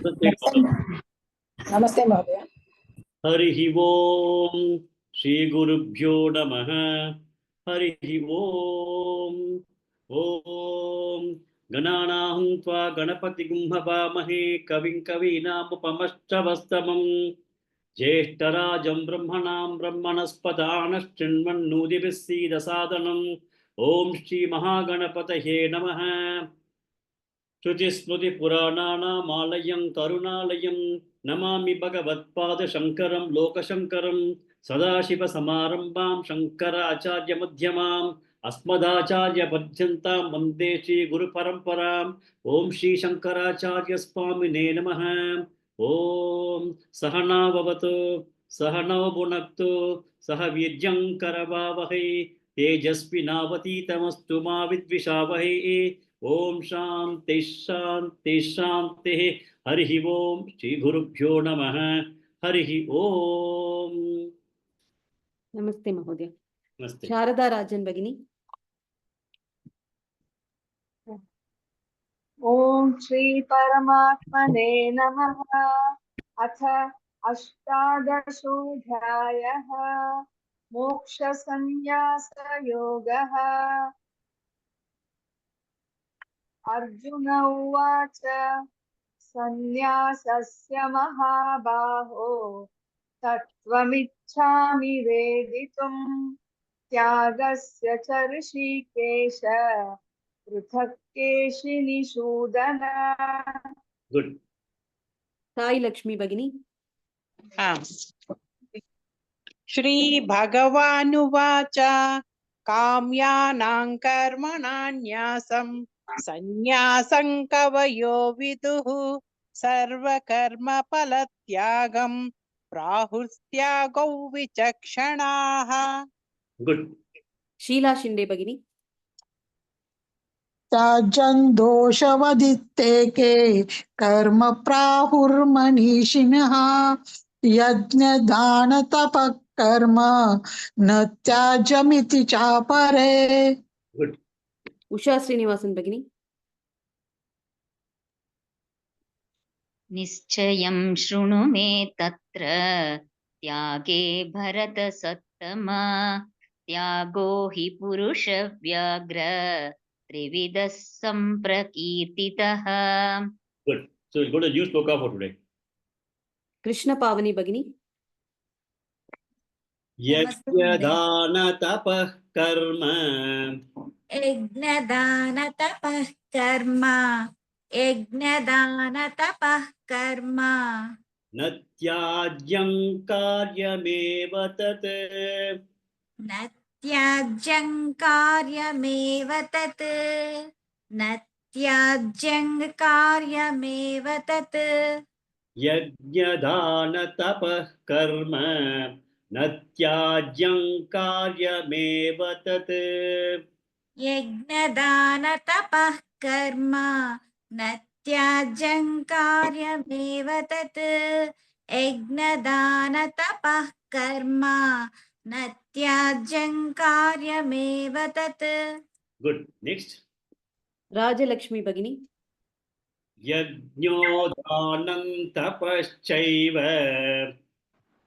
नमस्ते महोदय। हरिः ओम् श्री गुरुभ्यो नमः। हरिः ओम् ॐ गणानां त्वा गणपतिं हवामहे कविं कवीनामुपमश्रवस्तमम् ज्येष्ठराजं ब्रह्मणां ब्रह्मणस्पदानश्चिन्वन्नोतिभिः सीदसादनम् ॐ श्री महागणपतये नमः। श्रुतिस्मृतिपुराणानामालयं करुणालयं नमामि भगवत्पादशङ्करं लोकशङ्करं सदाशिवसमारम्भां शङ्कराचार्यमध्यमाम् अस्मदाचार्यपर्यन्तां वन्दे श्रीगुरुपरम्पराम् ॐ श्रीशङ्कराचार्यस्वामिने नमः। ॐ सहना भवतु सहनौ भुनक्तु सह वीर्यं करवावहै तेजस्विनावतीतमस्तु मा विद्विषावहै। ओम शांति शांति शांति। हरि ओम श्री गुरुभ्यो नमः। हरि ओम। नमस्ते महोदय। नमस्ते। शारदा राजन भगिनी। ओम श्री परमात्मने नमः। अथ अष्टादशोऽध्यायः मोक्षसंन्यासयोगः। अर्जुन उवाच संन्यासस्य महाबाहो तत्त्वमिच्छामि वेदितुम् त्यागस्य च ऋषिकेश पृथक् केशिनिषूदन। गुड। साई लक्ष्मी भगिनी। श्री भगवानुवाच काम्यानां कर्मणान्यासं संन्यासं कवयो विदुः सर्वकर्मफलत्यागं प्राहुस्त्यागौ विचक्षणाः। गुड। शीला शिंदे भगिनी। त्याजन् दोषवदित्तेके कर्म प्राहुर्मनीषिणः यज्ञदान तपः कर्म न त्याज्यमिति चापरे। गुड। उषा श्रीनिवासन भगिनी। निश्चयं शृणु मे तत्र त्यागे भरतसत्तमा त्यागो हि पुरुषव्याघ्र त्रिविधः सम्प्रकीर्तितः। Good. So we'll go to new sloka for today. Krishna पावनी भगिनी। यज्ञदान तपः कर्म यज्ञदान तपः कर्म यज्ञदान तपः कर्म न त्याज्यं कार्यमेव तत् न त्याज्यं कार्यमेव तत् न त्याज्यं कार्यमेव तत् यज्ञदान तपः कर्म न त्याज्यं कार्यमेव तत् यज्ञदान तपः कर्म न त्याज्यं कार्यमेव तत् यज्ञदान तपः कर्म न त्याज्यं कार्यमेव तत्। गुड। नेक्स्ट। राजलक्ष्मी भगिनी। यज्ञोदानं तपश्चैव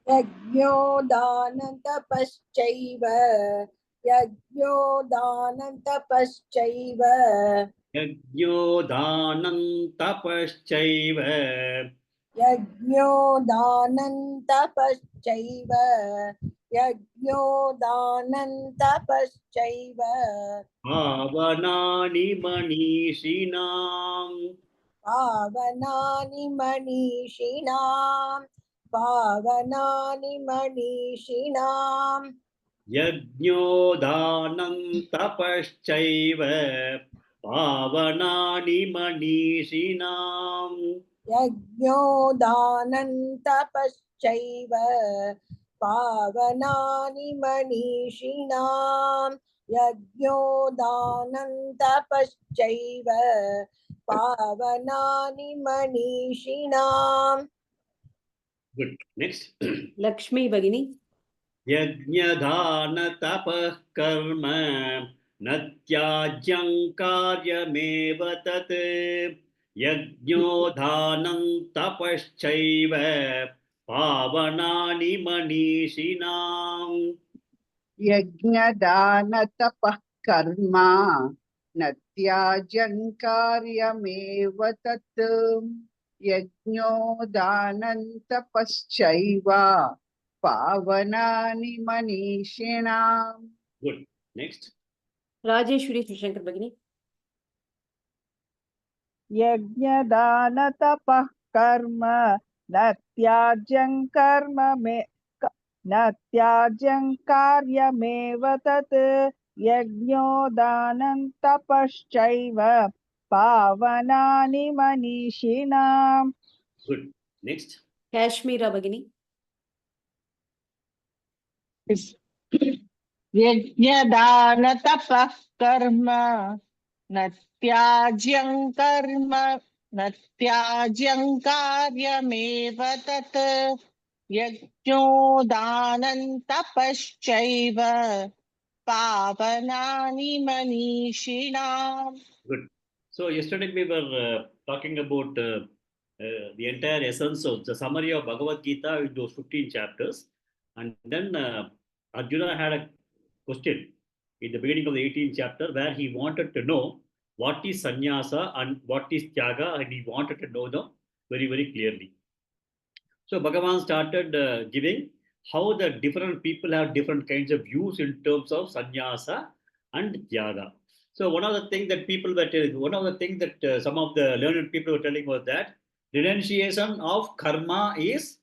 यज्ञोदानं तपश्चैव यज्ञोदानं तपश्चैव यज्ञोदानं तपश्चैव यज्ञोदानं तपश्चैव यज्ञोदानं तपश्चैव पावनानि मनीषिणाम् पावनानि मनीषिणाम् पावनानि मनीषिणाम् यज्ञोदानं तपश्चैव पावनानि मनीषिणाम् यज्ञोदानं तपश्चैव पावनानि मनीषिणाम् यज्ञोदानं तपश्चैव पावनानि मनीषिणाम्। गुड। नेक्स्ट। लक्ष्मी भगिनी। यज्ञदान तपः कर्म न त्याज्यं कार्यमेव तत् Yajnodhanam tapaschaiva pavanani manishinam. यज्ञदानतपः कर्म न त्याज्यं कार्यमेव तत् यज्ञो दानं तपश्चैव पावनानि मनीषिणाम्. Good. Next. Rajeshwari Srishankar Bhagini. यज्ञदानतपः कर्म न त्याज्यं न त्याज्यं कार्यमेव तत् यज्ञो दानं तपश्चैव पावनानि मनीषिणाम्. Good. Next. Kashmira Bhagini. यज्ञदानतपः कर्म न त्याज्यं कार्यमेव तत् यज्ञो दानं तपश्चैव पावनानि मनीषिणाम्. Good. So yesterday we were talking about the entire essence of the summary of Bhagavad Gita with those 15 chapters. And then Arjuna had a question in the beginning of the 18th chapter where he wanted to know what is sannyasa and what is tyaga, and he wanted to know them very, very clearly. So Bhagavan started giving how the different people have different kinds of views in terms of sannyasa and tyaga. So one of the things that people were telling, one of the things that some of the learned people were telling was that renunciation of karma is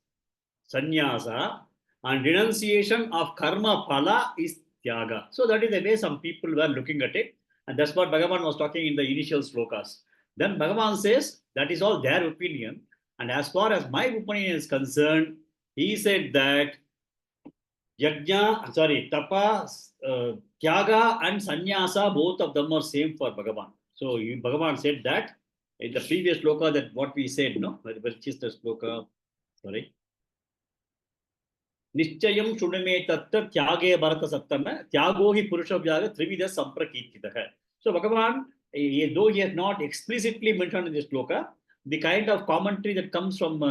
sannyasa and renunciation of karma phala is tyaga. So that is the way some people were looking at it, and that's what Bhagavan was talking in the initial slokas. Then Bhagavan says that is all their opinion, and as far as my opinion is concerned, he said that tapa, tyaga and sannyasa, both of them are same for Bhagavan. So Bhagavan said that in the previous sloka that what we said, no, which is the sloka, sorry. Nischayam shuname tatta tyage bharata sattama tyago hi purusha vyaga trivida samprakititah. So Bhagavan, though he has not explicitly mentioned in this sloka, the kind of commentary that comes from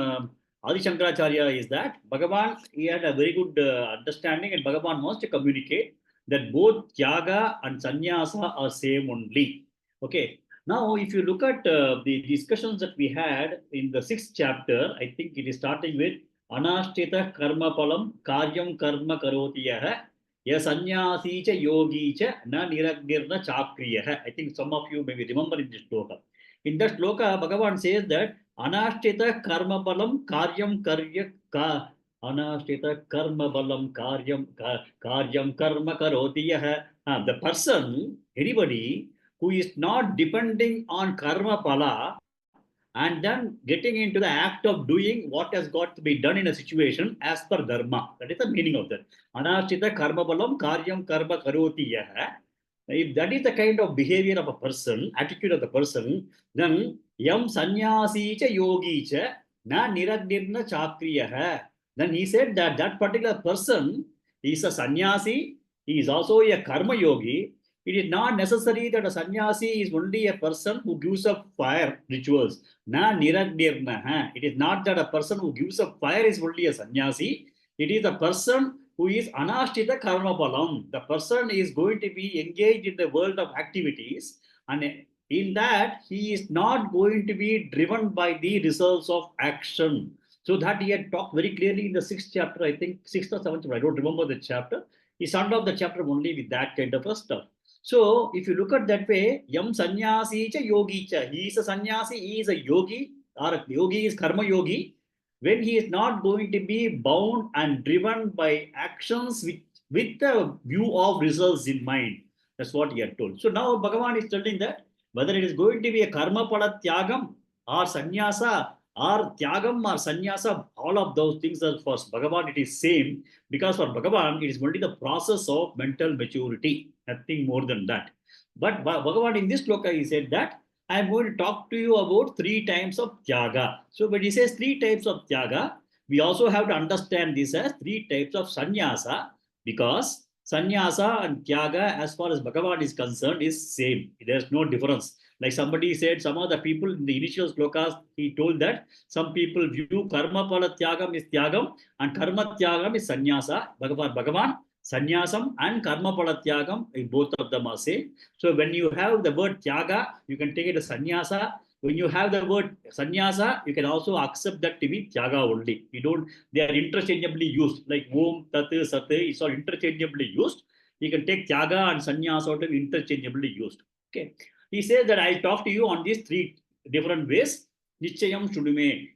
Adi Shankaracharya is that Bhagavan, he had a very good understanding, and Bhagavan wants to communicate that both tyaga and sannyasa are same only. Okay. Now, if you look at the discussions that we had in the 6th chapter, I think it is starting with Anashtita karma palam karyam karma karotiyah ya sannyasi cha yogi cha na niragirna chakriyah. I think some of you maybe remember in this sloka. In that sloka, Bhagavan says that Anashtita karma palam karyam Anashtita karma balam karyam karma karotiyah. The person, anybody who is not depending on karma pala and then getting into the act of doing what has got to be done in a situation as per dharma. That is the meaning of that. Anashita karma balam karyam karma karoti yaha. If that is the kind of behavior of a person, attitude of the person, then yam sannyasi cha yogi cha na niragdirna chakriyaha. Then he said that that particular person is a sannyasi, he is also a karma yogi. It is not necessary that a sannyasi is only a person who gives up fire rituals. Na niragdirna. It is not that a person who gives up fire is only a sannyasi. It is a person who is anashtita karma balam. The person is going to be engaged in the world of activities, and in that he is not going to be driven by the results of action. So that he had talked very clearly in the 6th chapter, I think 6th or 7th chapter, I don't remember the chapter. He started off the chapter only with that kind of a stuff. So if you look at that way, yam sannyasi cha yogi cha, he is a sannyasi, he is a yogi, or a yogi is karma yogi, when he is not going to be bound and driven by actions with the view of results in mind. That's what he had told. So now Bhagavan is telling that whether it is going to be a karma pada tyagam or sannyasa or tyagam or sannyasa, all of those things are for Bhagavan it is same, because for Bhagavan it is only the process of mental maturity, nothing more than that. But Bhagavan in this sloka he said that I am going to talk to you about 3 types of tyaga. So when he says 3 types of tyaga, we also have to understand this as 3 types of sannyasa, because sannyasa and tyaga as far as Bhagavan is concerned is same. There is no difference. Like somebody said, some of the people in the initial slokas, he told that some people view karma pala tyagam is tyagam and karma tyagam is sannyasa. Bhagavan, sannyasam and karma pala tyagam, both of them are same. So when you have the word tyaga, you can take it as sannyasa. When you have the word sannyasa, you can also accept that to be tyaga only. You don't, they are interchangeably used. Like om, tat, sat, it's all interchangeably used. You can take tyaga and sannyasa to be interchangeably used. Okay. He says that I'll talk to you on these three different ways. Nichayam shudume.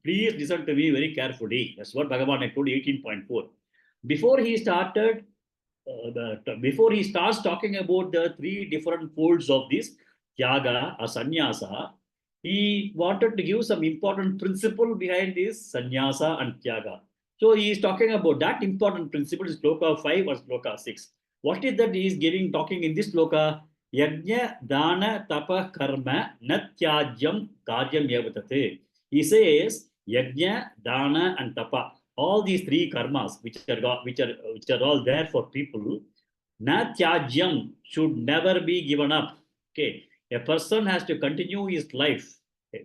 Please listen to me very carefully. That's what Bhagavan I told 18.4. Before he started, before he starts talking about the three different folds of this tyaga or sannyasa, he wanted to give some important principle behind this sannyasa and tyaga. So he is talking about that important principle in sloka 5 or sloka 6. What is that he is giving, talking in this sloka? Yajna, dana, tapa, karma, natyajyam, karyam yavatate. He says, yajna, dana, and tapa. All these three karmas, which are all there for people, natyajyam should never be given up. Okay, a person has to continue his life.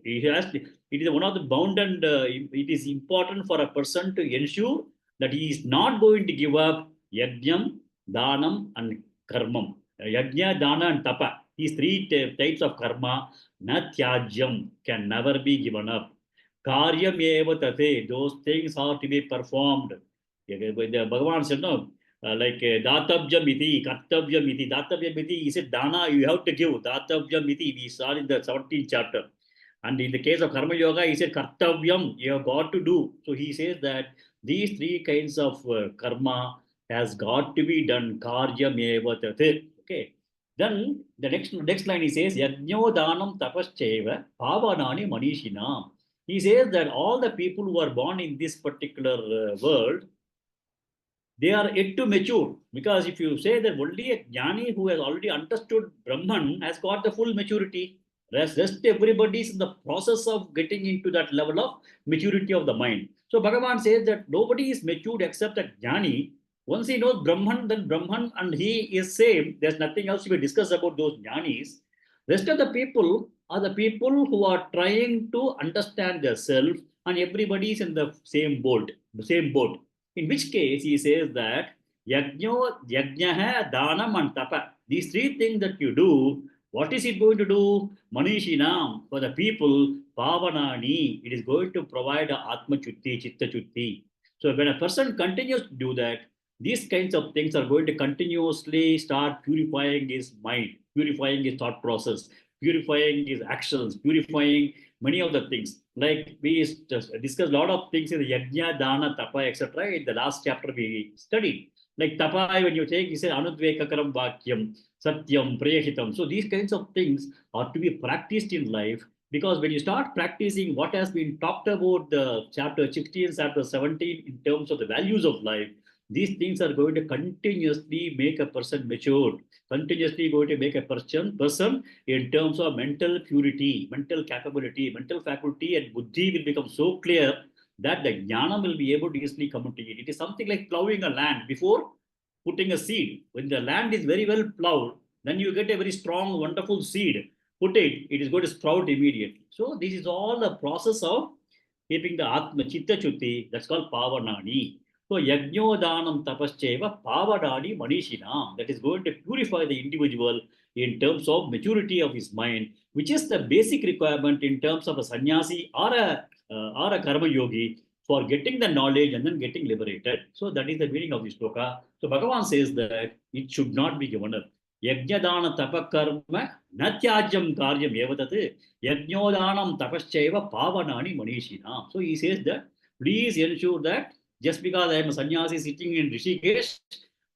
He has to, it is one of the bound and it is important for a person to ensure that he is not going to give up yajnam, danam, and karmam. Yajna, dana, and tapa. These three types of karma, natyajyam, can never be given up. Karyam eva tate, those things are to be performed. Bhagavan said, no, like databjam iti, kartabjam iti. Databjam iti, he said, dana, you have to give. Databjam iti, we saw in the 17th chapter. And in the case of karma yoga, he said, kartavyam, you have got to do. So he says that these three kinds of karma has got to be done. Karyam eva tate. Okay. Then the next line he says, yajno danam tapascheva pavanani manishinam. He says that all the people who are born in this particular world, they are yet to mature. Because if you say that only a jnani who has already understood Brahman has got the full maturity, rest everybody is in the process of getting into that level of maturity of the mind. So Bhagavan says that nobody is matured except a jnani. Once he knows Brahman, then Brahman and he is same. There's nothing else to be discussed about those jnanis. Rest of the people are the people who are trying to understand their self, and everybody is in the same boat. In which case he says that yajnaha, danam, and tapa. These three things that you do, what is it going to do? Manishinam, for the people, pavanani, it is going to provide a atma chutti, chitta chutti. So when a person continues to do that, these kinds of things are going to continuously start purifying his mind, purifying his thought process, purifying his actions, purifying many of the things. Like we discussed a lot of things in the yajna, dana, tapa, etc. In the last chapter we studied. Like tapa, when you take, you say anudvekakaram vakyam, satyam, prehitam. So these kinds of things are to be practiced in life, because when you start practicing what has been talked about the chapter 16 and chapter 17 in terms of the values of life, these things are going to continuously make a person mature, continuously going to make a person in terms of mental purity, mental capability, mental faculty, and buddhi will become so clear that the jnana will be able to easily come into it. It is something like plowing a land before putting a seed. When the land is very well plowed, then you get a very strong, wonderful seed. Put it, it is going to sprout immediately. So this is all the process of keeping the atma chitta chutti. That's called pavanani. So yajnodhanam tapascheva pavanani manishinam. That is going to purify the individual in terms of maturity of his mind, which is the basic requirement in terms of a sannyasi or a karma yogi for getting the knowledge and then getting liberated. So that is the meaning of this sloka. So Bhagavan says that it should not be given up. Yajnadana tapakarma natyajam karyam evatate yajnodhanam tapascheva pavanani manishina. So he says that please ensure that just because I am a sannyasi sitting in Rishikesh,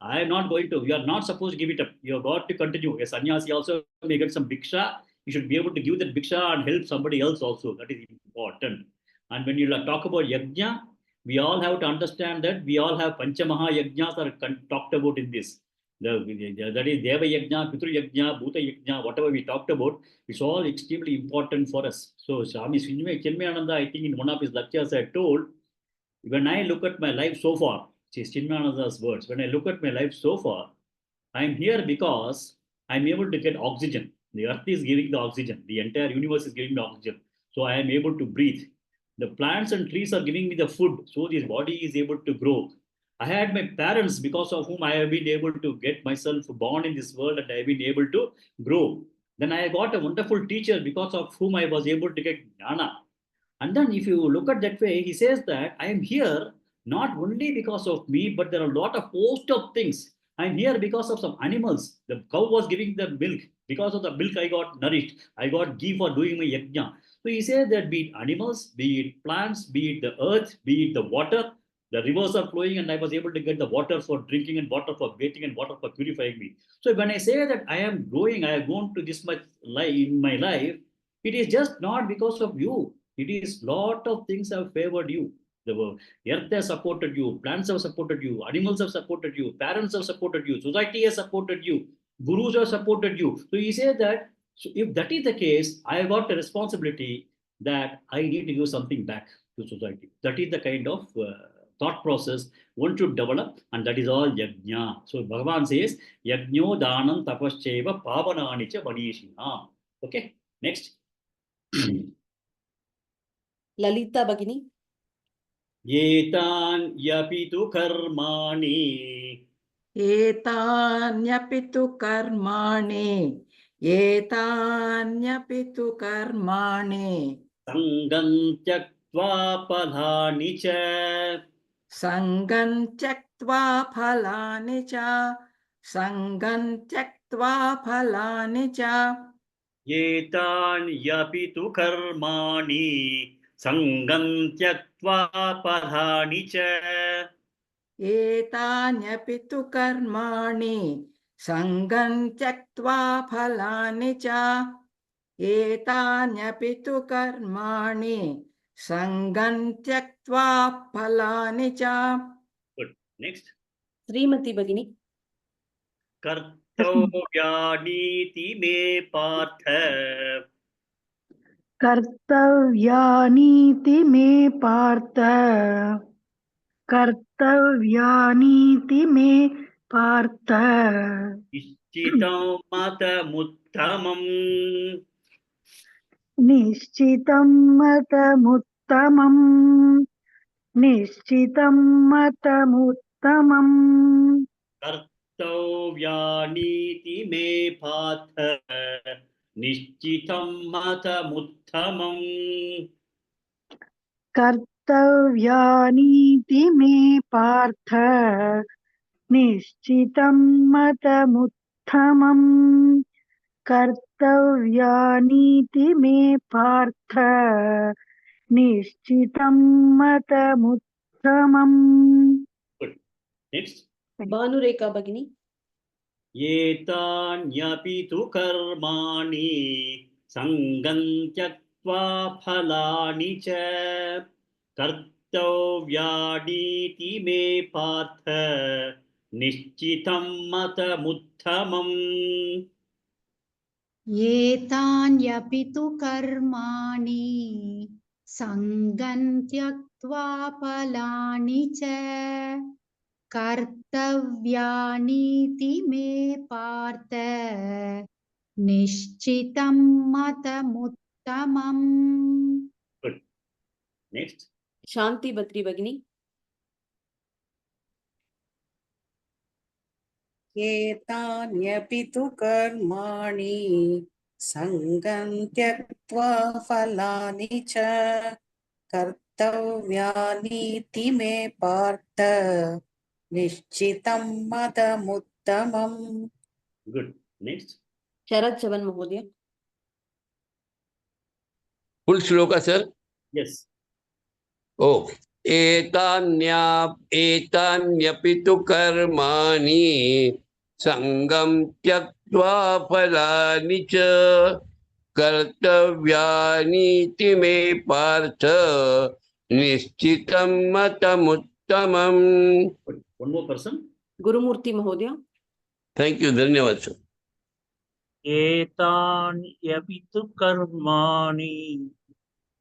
I am not going to, you are not supposed to give it up. You have got to continue. A sannyasi also may get some bhiksha. You should be able to give that bhiksha and help somebody else also. That is important. And when you talk about yajna, we all have to understand that we all have panchamaha yajnas are talked about in this. That is Deva Yajna, Pitru Yajna, Bhuta Yajna, whatever we talked about, it's all extremely important for us. So Swami Chinmayananda, I think in one of his lectures had told, when I look at my life so far, Chinmayananda's words, when I look at my life so far, I'm here because I'm able to get oxygen. The earth is giving the oxygen. The entire universe is giving the oxygen. So I am able to breathe. The plants and trees are giving me the food. So this body is able to grow. I had my parents because of whom I have been able to get myself born in this world and I have been able to grow. Then I got a wonderful teacher because of whom I was able to get jnana. And then, if you look at that way, he says that I am here not only because of me, but there are a lot of host of things. I'm here because of some animals. The cow was giving the milk. Because of the milk, I got nourished. I got ghee for doing my yajna. So he says that be it animals, be it plants, be it the earth, be it the water, the rivers are flowing, and I was able to get the water for drinking and water for bathing and water for purifying me. So when I say that I am growing, I have gone to this much life in my life, it is just not because of you. It is lot of things have favored you. The earth has supported you, plants have supported you, animals have supported you, parents have supported you, society has supported you, gurus have supported you. So he said that, so if that is the case, I have got a responsibility that I need to give something back to society. That is the kind of thought process one should develop, and that is all yajna. So Bhagavan says, yajno danam tapascheva pavanani cha vanishina. Okay, next. Lalita Bhagini. एतान्यपि तु कर्माणि एतान्यपि तु कर्माणि एतान्यपि तु कर्माणि सङ्गं त्यक्त्वा फलानि च सङ्गं त्यक्त्वा फलानि च सङ्गं त्यक्त्वा फलानि च एतान्यपि तु कर्माणि सङ्गं त्यक्त्वा फलानि च एतान्यपि तु कर्माणि सङ्गं त्यक्त्वा फलानि च एतान्यपि तु कर्माणि सङ्गं त्यक्त्वा फलानि च. Good. Next. Srimati Bhagini. कर्तव्यानीति मे पार्थ कर्तव्यानीति मे पार्थ कर्तव्यानीति मे पार्थ निश्चितं मतमुत्तमम् निश्चितं मतमुत्तमम् निश्चितं मतमुत्तमम् कर्तव्यानीति मे पार्थ निश्चितं मतमुत्तमम् कर्तव्यानीति मे पार्थ निश्चितं मतमुत्तमम् कर्तव्यानीति मे पार्थ निश्चितं मतमुत्तमम्. Good. Next. Bhanureka Bhagini. एतान्यपि तु कर्माणि सङ्गं त्यक्त्वा फलानि च कर्तव्यानीति मे पार्थ निश्चितं मतमुत्तमम् एतान्यपि तु कर्माणि सङ्गं त्यक्त्वा फलानि च कर्तव्यानीति मे पार्थ निश्चितं मतमुत्तमम्. Good. Next. Shanti Bhatri Bhagini. एतान्यपि तु कर्माणि सङ्गं त्यक्त्वा फलानि च कर्तव्यानीति मे पार्थ निश्चितं मतमुत्तमम्. Good. Next. Sharat Chavan Mahodaya. Full shloka, sir? Yes. Oh. एतान्यपि तु कर्माणि सङ्गं त्यक्त्वा फलानि च कर्तव्यानीति मे पार्थ निश्चितं मतमुत्तमम्. One more person. Gurumurthy Mahodaya. Thank you. धन्यवाद sir. एतान्यपि तु कर्माणि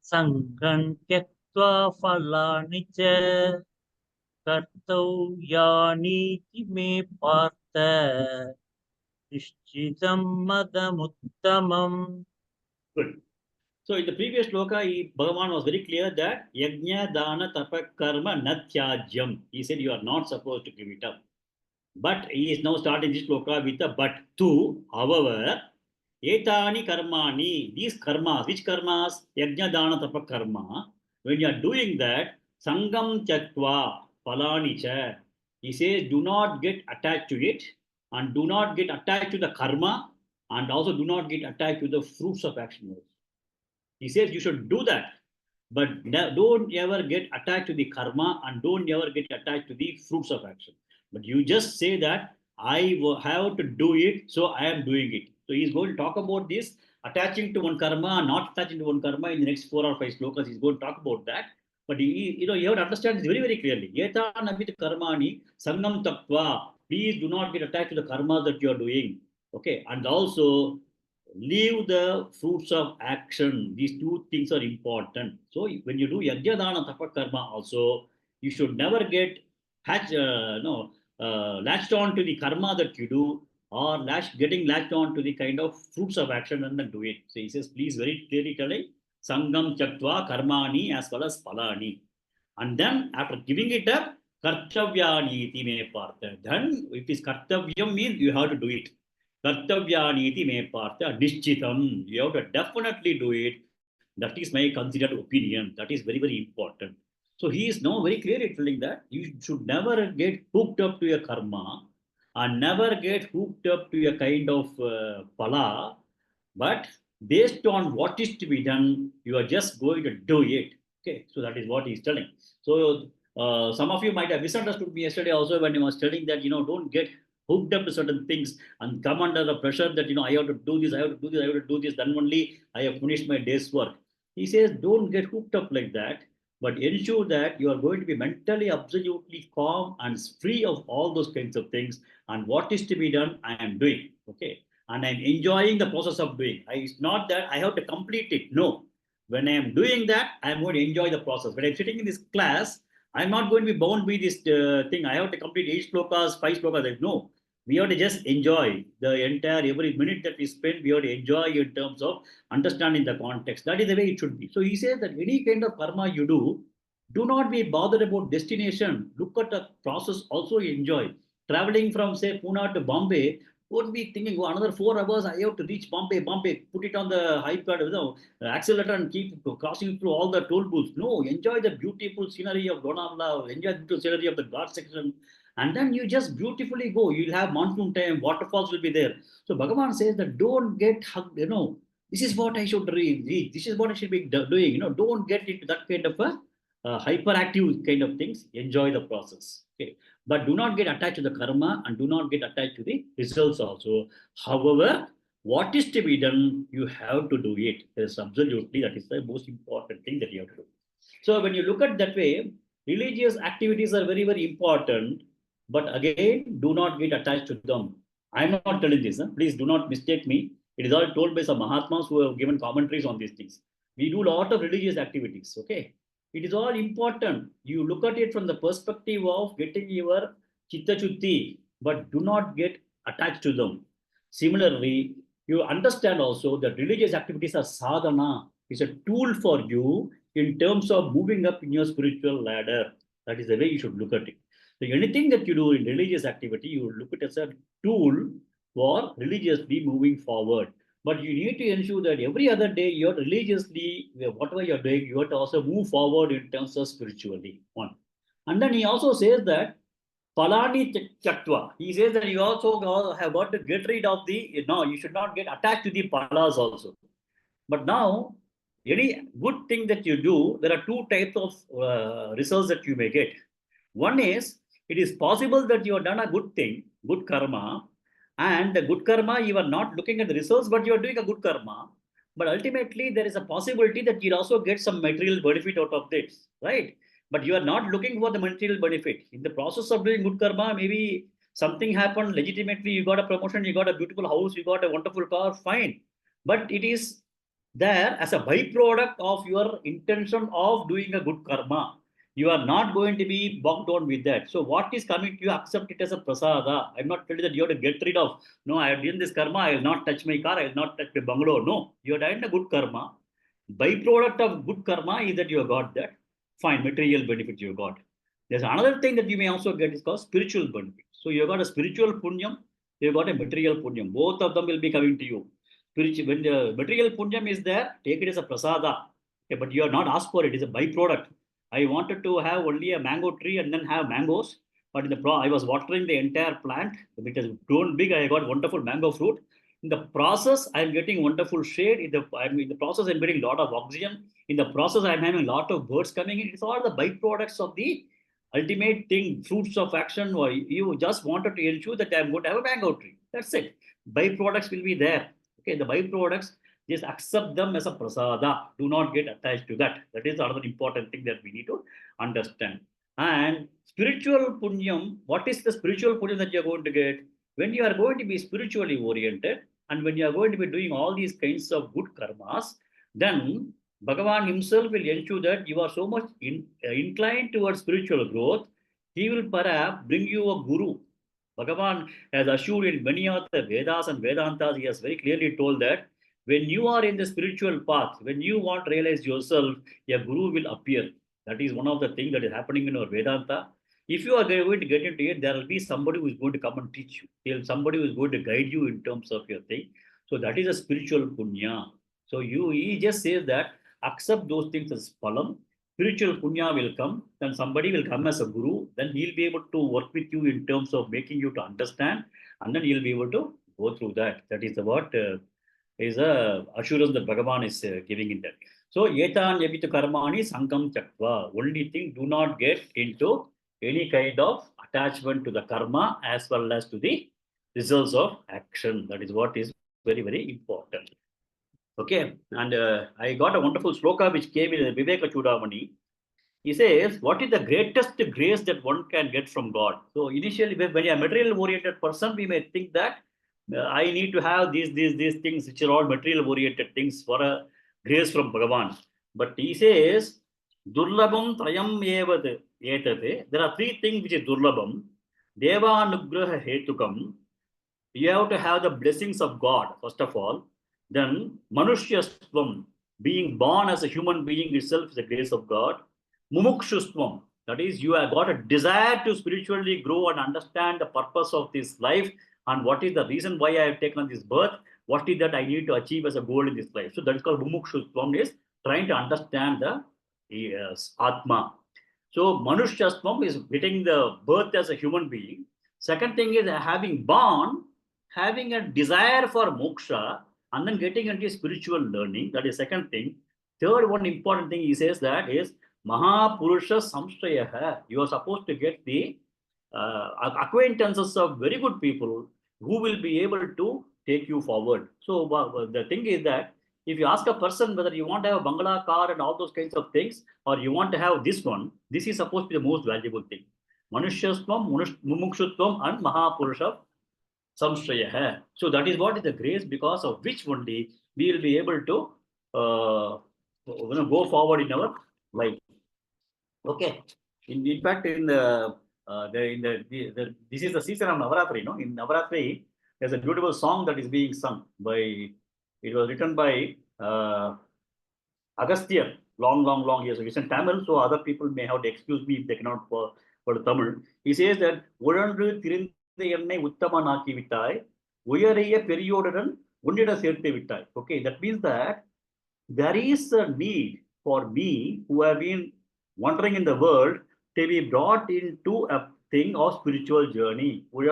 सङ्गं त्यक्त्वा फलानि च कर्तव्यानीति मे पार्थ निश्चितं मदमुत्तमम्. Good. So in the previous shloka, Bhagavan was very clear that yajna, dana, tapa, karma, natyajyam. He said you are not supposed to give it up. But he is now starting this shloka with a but two. However, etani karmani, these karmas, which karmas? Yajna, dana, tapa, karma. When you are doing that, sangam chaktva, palani cha. He says, do not get attached to it and do not get attached to the karma and also do not get attached to the fruits of action. He says you should do that, but don't ever get attached to the karma and don't ever get attached to the fruits of action. But you just say that I have to do it, so I am doing it. So he's going to talk about this attaching to one karma and not attaching to one karma in the next 4 or 5 slokas. He's going to talk about that. But you have to understand this very, very clearly. Yeta navit karmani sangam tattva. Please do not get attached to the karma that you are doing. Okay, and also leave the fruits of action. These two things are important. So when you do yajna dana tapa karma also, you should never get latched on to the karma that you do or getting latched on to the kind of fruits of action and then do it. So he says, please very clearly telling sangam chaktva karmani as well as palani. And then after giving it up, kartavyani iti me partha. Then if it's kartavyam means you have to do it. Kartavyaniti me partha nishchitam. You have to definitely do it. That is my considered opinion. That is very, very important. So he is now very clearly telling that you should never get hooked up to your karma and never get hooked up to a kind of pala, but based on what is to be done, you are just going to do it. Okay, so that is what he is telling. So some of you might have misunderstood me yesterday also when he was telling that, don't get hooked up to certain things and come under the pressure that, I have to do this, I have to do this, I have to do this, then only I have finished my day's work. He says, don't get hooked up like that, but ensure that you are going to be mentally absolutely calm and free of all those kinds of things. And what is to be done, I am doing. Okay. And I'm enjoying the process of doing. It's not that I have to complete it. No. When I am doing that, I'm going to enjoy the process. When I'm sitting in this class, I'm not going to be bound by this thing. I have to complete 8 slokas, 5 slokas. No. We have to just enjoy the entire, every minute that we spend, we have to enjoy in terms of understanding the context. That is the way it should be. So he says that any kind of karma you do not be bothered about destination. Look at the process, also enjoy. Traveling from, say, Pune to Bombay, don't be thinking, another 4 hours, I have to reach Bombay, put it on the iPad, accelerator and keep crossing through all the toll booths. No, enjoy the beautiful scenery of Lonavala, enjoy the beautiful scenery of the Ghat section, and then you just beautifully go. You'll have monsoon time, waterfalls will be there. So Bhagavan says that don't get hugged, this is what I should read, this is what I should be doing, don't get into that kind of a hyperactive kind of things. Enjoy the process. Okay. But do not get attached to the karma and do not get attached to the results also. However, what is to be done, you have to do it. Yes, absolutely, that is the most important thing that you have to do. So when you look at that way, religious activities are very, very important. But again, do not get attached to them. I'm not telling this. Please do not mistake me. It is all told by some Mahatmas who have given commentaries on these things. We do a lot of religious activities. Okay. It is all important. You look at it from the perspective of getting your chitta chutti, but do not get attached to them. Similarly, you understand also that religious activities are sadhana. It's a tool for you in terms of moving up in your spiritual ladder. That is the way you should look at it. So anything that you do in religious activity, you look at it as a tool for religiously moving forward. But you need to ensure that every other day you're religiously, whatever you're doing, you have to also move forward in terms of spirituality. One. And then he also says that Palani Chaktva. He says that you also have got to get rid of you should not get attached to the palas also. But now, any good thing that you do, there are 2 types of results that you may get. One is, it is possible that you have done a good thing, good karma, and the good karma, you are not looking at the results, but you are doing a good karma. But ultimately, there is a possibility that you'll also get some material benefit out of this, right? But you are not looking for the material benefit. In the process of doing good karma, maybe something happened legitimately, you got a promotion, you got a beautiful house, you got a wonderful car, fine. But it is there as a byproduct of your intention of doing a good karma. You are not going to be bogged down with that. So what is coming to you, accept it as a prasada. I'm not telling that you have to get rid of, no, I have done this karma, I will not touch my car, I will not touch my bungalow. No, you have done a good karma. Byproduct of good karma is that you have got that. Fine, material benefit you have got. There's another thing that you may also get is called spiritual benefit. So you have got a spiritual punyam, you have got a material punyam. Both of them will be coming to you. Spiritual, when the material punyam is there, take it as a prasada. Okay, but you are not asked for it, it's a byproduct. I wanted to have only a mango tree and then have mangoes. But in the I was watering the entire plant. It has grown big. I got wonderful mango fruit. In the process, I'm getting wonderful shade. In the process, I'm getting a lot of oxygen. In the process, I'm having a lot of birds coming in. It's all the byproducts of the ultimate thing, fruits of action. Or you just wanted to ensure that I'm going to have a mango tree. That's it. Byproducts will be there. Okay, the byproducts, just accept them as a prasada. Do not get attached to that. That is another important thing that we need to understand. And spiritual punyam, what is the spiritual punyam that you're going to get? When you are going to be spiritually oriented and when you are going to be doing all these kinds of good karmas, then Bhagavan himself will ensure that you are so much inclined towards spiritual growth. He will perhaps bring you a guru. Bhagavan has assured in many of the Vedas and Vedantas, he has very clearly told that when you are in the spiritual path, when you want to realize yourself, a guru will appear. That is one of the things that is happening in our Vedanta. If you are going to get into it, there will be somebody who is going to come and teach you. There will be somebody who is going to guide you in terms of your thing. So that is a spiritual punya. So he just says that accept those things as phalam. Spiritual punya will come, then somebody will come as a guru, then he'll be able to work with you in terms of making you to understand, and then he'll be able to go through that. That is what is a assurance that Bhagavan is giving in that. So, etan yabitu karmani sangam chakva. Only thing, do not get into any kind of attachment to the karma as well as to the results of action. That is what is very, very important. Okay, and I got a wonderful sloka which came in Viveka Chudamani. He says, what is the greatest grace that one can get from God? So initially, when you're a material-oriented person, we may think that I need to have these things which are all material-oriented things for a grace from Bhagavan. But he says, Durlabam Trayam Evad Etate. There are three things which is Durlabam. Deva Anugraha Hetukam. You have to have the blessings of God, first of all. Then Manushyastvam, being born as a human being itself is the grace of God. Mumukshustvam, that is, you have got a desire to spiritually grow and understand the purpose of this life and what is the reason why I have taken this birth, what is that I need to achieve as a goal in this life. So that is called Mumukshustvam, is trying to understand the Atma. So Manushyastvam is getting the birth as a human being. Second thing is having born, having a desire for moksha, and then getting into spiritual learning. That is second thing. Third one important thing he says that is Mahapurusha Samshrayaha. You are supposed to get the acquaintances of very good people who will be able to take you forward. So the thing is that if you ask a person whether you want to have a bangla car and all those kinds of things, or you want to have this one, this is supposed to be the most valuable thing. Manushyastvam, Mumukshutvam, and Mahapurusha Samshrayaha. So that is what is the grace because of which only we will be able to go forward in our life. Okay. In fact, in this is the season of Navaratri. No, in Navaratri, there's a beautiful song that is being sung by. It was written by Agastya long years ago. It's in Tamil, so other people may have to excuse me if they cannot for Tamil. He says that Urandu Tirinde Ennai Uttamanaki Vittai, Uyariya Periodan Undida Serte Vittai. Okay, that means that there is a need for me who have been wandering in the world to be brought into a thing of spiritual journey. He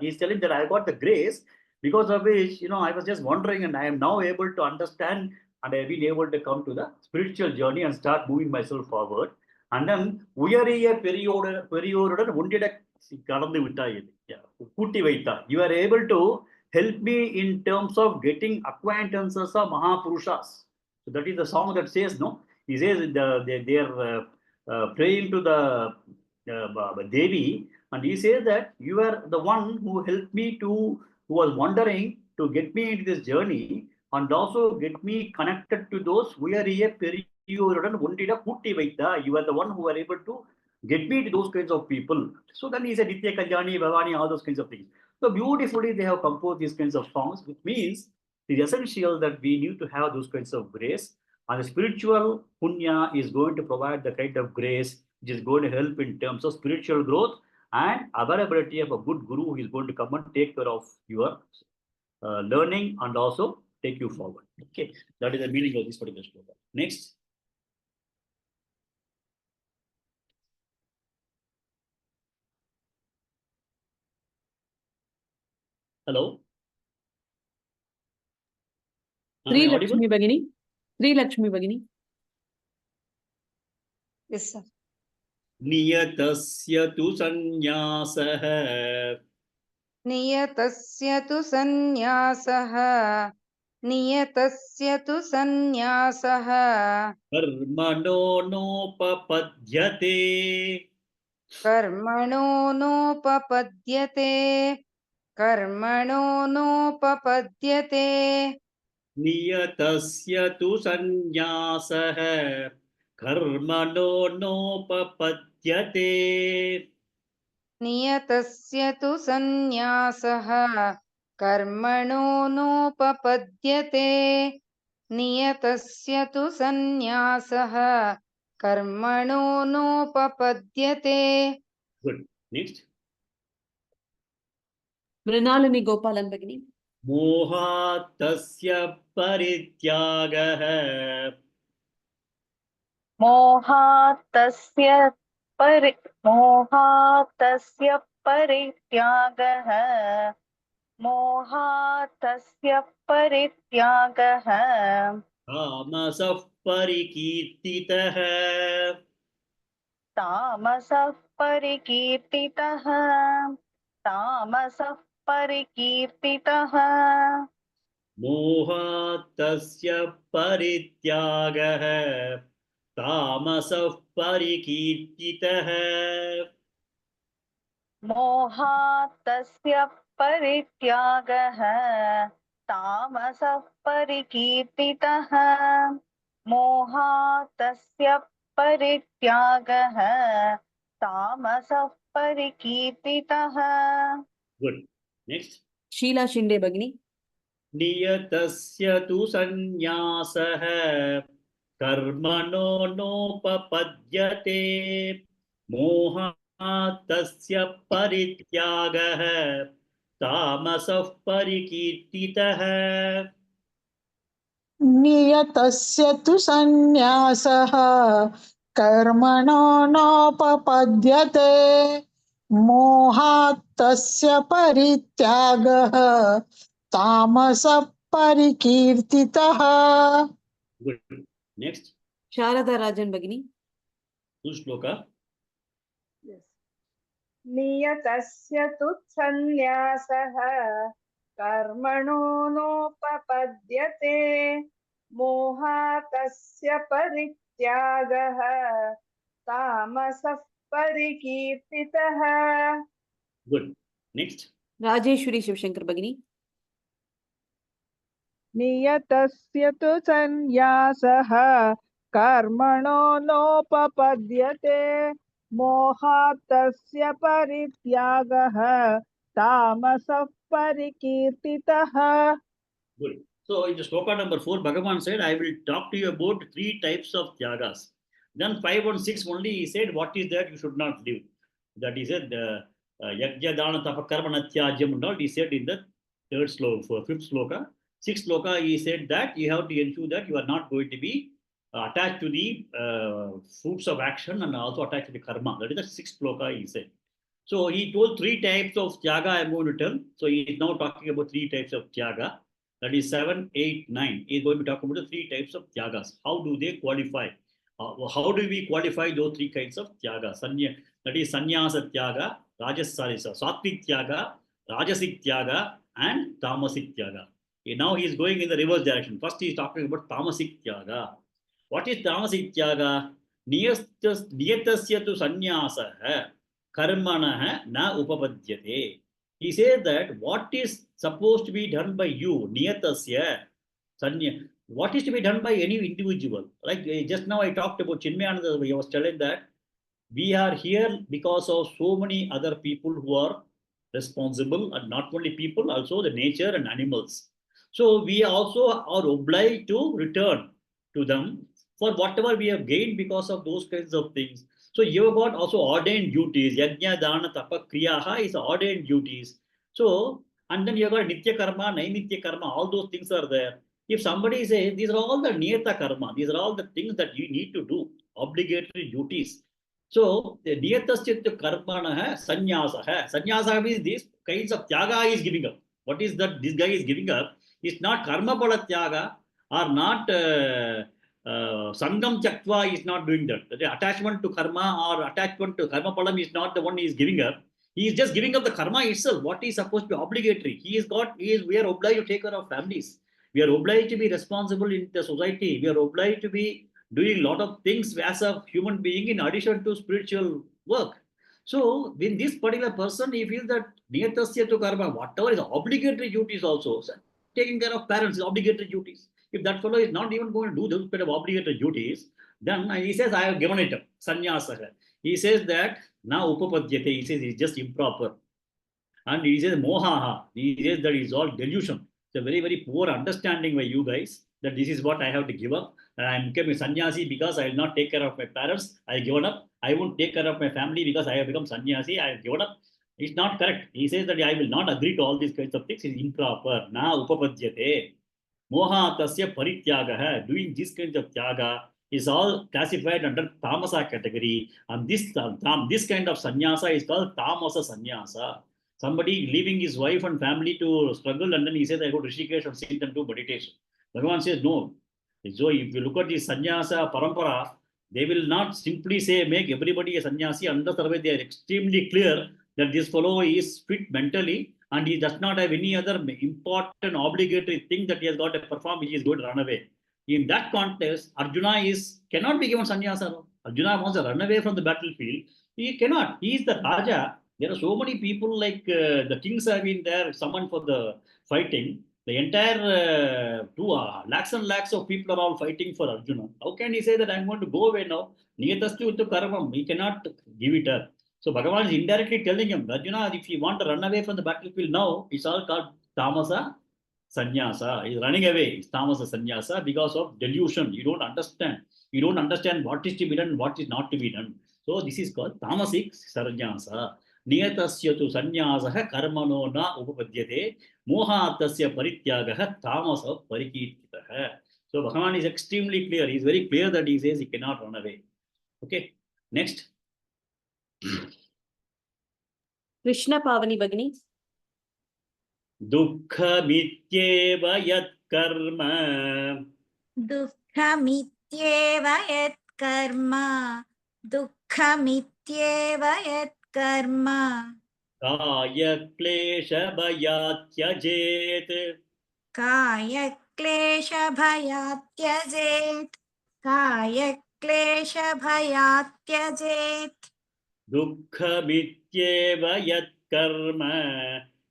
is telling that I got the grace because of which, I was just wondering and I am now able to understand and I have been able to come to the spiritual journey and start moving myself forward. And then, you are able to help me in terms of getting acquaintances of Mahapurushas. So that is the song that says, no? He says they are praying to the Devi, and he says that you are the one who helped me who was wondering to get me into this journey and also get me connected to those who are a you are the one who are able to get me to those kinds of people. So then he said Nitya Kalyani, Bhavani, all those kinds of things. So beautifully they have composed these kinds of songs, which means it is essential that we need to have those kinds of grace. And the spiritual punya is going to provide the kind of grace which is going to help in terms of spiritual growth and availability of a good guru who is going to come and take care of your learning and also take you forward. Okay, that is the meaning of this particular sloka. Next. Hello. Am I audible? Sri Bhagini. Sri Lakshmi Bhagini. Yes, sir. नियतस्य तु संन्यासः नियतस्य तु सन्न्यासः नियतस्य तु सन्न्यासः कर्मणो नोपपद्यते कर्मणो नोपपद्यते कर्मणो नोपपद्यते नियतस्य तु संन्यासः कर्मणो नोपपद्यते नियतस्य तु सन्न्यासः कर्मणो नोपपद्यते नियतस्य तु सन्न्यासः कर्मणो नोपपद्यते. Good. Next. Mrinalini Gopalan Bhagini. मोहात् तस्य परित्यागः मोहात् तस्य परित्यागः मोहात् तस्य परित्यागः तामसः परिकीर्तितः तामसः परिकीर्तितः तामसः परिकीर्तितः मोहात् तस्य परित्यागः तामसः परिकीर्तितः मोहात् तस्य परित्यागः तामसः परिकीर्तितः मोहात् तस्य परित्यागः तामसः परिकीर्तितः. Good. Next. Sheila Shinde Bhagini. नियतस्य तु संन्यासः कर्मणो नोपपद्यते मोहात् तस्य परित्यागः तामसः परिकीर्तितः. नियतस्य तु सन्न्यासः कर्मणो नोपपद्यते मोहात् तस्य परित्यागः तामसः परिकीर्तितः. Good. Next. Sharada Rajan Bhagini. Shloka. Yes. नियतस्य तु सन्न्यासः कर्मणो नोपपद्यते मोहात् तस्य परित्यागः तामसः परिकीर्तितः. Good. Next. Rajeshwari Shivshankar Bhagini. नियतस्य तु सन्न्यासः कर्मणो नोपपद्यते मोहात् तस्य परित्यागः तामसः परिकीर्तितः. Good. So in the sloka number 4, Bhagavan said, I will talk to you about 3 types of tyagas. Then 5 and 6 only he said, what is that you should not live. That he said, yajna dana tapa karma natyajyam and all he said in the 5th sloka. 6th sloka he said that you have to ensure that you are not going to be attached to the fruits of action and also attached to the karma. That is the 6th sloka he said. So he told 3 types of tyaga I am going to tell. So he is now talking about 3 types of tyaga. That is 7, 8, 9. He is going to talk about the 3 types of tyagas. How do they qualify? How do we qualify those 3 kinds of tyaga? That is sannyasa tyaga, sattvic tyaga, rajasic tyaga, and tamasic tyaga. Now he is going in the reverse direction. First he is talking about tamasic tyaga. What is tamasic tyaga? Niyatasya tu sannyasa karmanah na upapadyate. He says that what is supposed to be done by you, niyatasya, what is to be done by any individual? Like just now I talked about Chinmayananda, I was telling that we are here because of so many other people who are responsible, and not only people, also the nature and animals. So we also are obliged to return to them for whatever we have gained because of those kinds of things. So you have got also ordained duties. Yajna, dana, tapa, kriyaha is ordained duties. So, and then you have got nitya karma, nainitya karma, all those things are there. If somebody says these are all the niyata karma, these are all the things that you need to do, obligatory duties. So the niyatasya karmana hai, sannyasa hai. Sannyasa means these kinds of tyaga is giving up. What is that this guy is giving up? It's not karma pala tyaga, or not sangam chaktva is not doing that. The attachment to karma or attachment to karma palam is not the one he is giving up. He is just giving up the karma itself. What is supposed to be obligatory? We are obliged to take care of families. We are obliged to be responsible in the society. We are obliged to be doing a lot of things as a human being in addition to spiritual work. So, when this particular person, he feels that niyatasya to karma, whatever is obligatory duties also, so taking care of parents is obligatory duties. If that fellow is not even going to do those kind of obligatory duties, then he says, I have given it up, sannyasa. He says that now upapadyate, he says it's just improper. And he says mohaha, he says that is all delusion. It's a very, very poor understanding by you guys that this is what I have to give up. And I'm becoming a sannyasi because I will not take care of my parents. I have given up. I won't take care of my family because I have become sannyasi. I have given up. It's not correct. He says that I will not agree to all these kinds of things. It's improper. Na upapadyate. Moha tasya parityagaha. Doing these kinds of tyaga is all classified under tamasa category. And this kind of sannyasa is called tamasa sannyasa. Somebody leaving his wife and family to struggle, and then he says, I go to Rishikesh and sit and do meditation. Bhagavan says, no. So if you look at the sannyasa parampara, they will not simply say, make everybody a sannyasi, unless they are extremely clear that this fellow is fit mentally and he does not have any other important obligatory thing that he has got to perform, which is going to run away. In that context, Arjuna cannot be given sannyasa. Arjuna wants to run away from the battlefield. He cannot. He is the Raja. There are so many people like the kings have been there, summoned for the fighting. The entire lakhs and lakhs of people are all fighting for Arjuna. How can he say that I'm going to go away now? Niyatastu to karamam. He cannot give it up. So Bhagavan is indirectly telling him, Arjuna, if you want to run away from the battlefield now, it's all called tamasa sannyasa. He's running away. It's tamasa sannyasa because of delusion. You don't understand. You don't understand what is to be done, what is not to be done. So this is called tamasic sannyasa. Niyatasya tu sannyasah karmano na upapadyate mohatasya parityagah tamasa parikirtitah. So Bhagavan is extremely clear. He is very clear that he says he cannot run away. Okay. Next. Krishna Pavani Bhagini. दुःखमित्येव यत्कर्म दुःखमित्येव यत्कर्म दुःखमित्येव यत्कर्म कायक्लेशभयात् त्यजेत् कायक्लेशभयात् त्यजेत् कायक्लेशभयात् त्यजेत् दुःखमित्येव यत्कर्म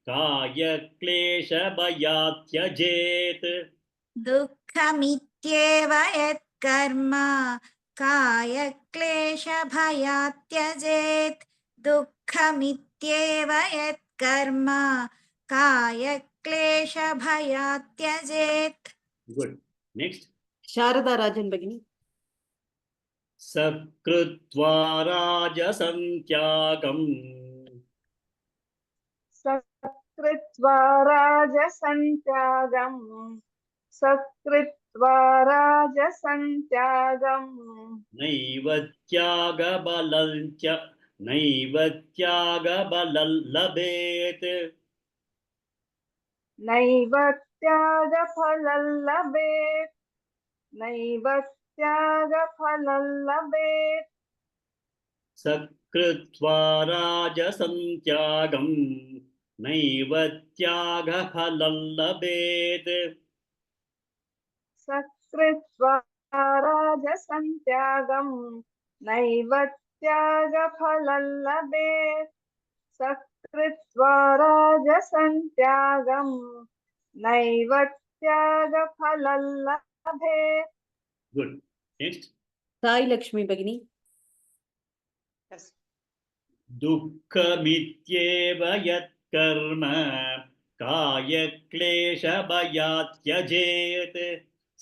कायक्लेशभयात् त्यजेत् दुःखमित्येव यत्कर्म कायक्लेशभयात् त्यजेत् दुःखमित्येव यत्कर्म कायक्लेशभयात् त्यजेत्. Good. Next. Sharada Rajan Bhagini. सकृत्वा राजसं त्यागम् सकृत्वा राजसन्त्यागम् सकृत्वा राजसन्त्यागम् नैव त्यागबलं लभेत् नैव त्यागफलं लभेत् नैव त्यागफलं लभेत् सकृत्वा राजसं त्यागं नैव त्यागफलं लभेत् सकृत्वा राजसन्त्यागं नैव त्यागफलं लभेत् सकृत्वा राजसन्त्यागं नैव त्यागफलं लभेत्. Good. Next. Sai Lakshmi Bhagini. Yes. दुःखमित्येव यत्कर्म कायक्लेशभयात् त्यजेत्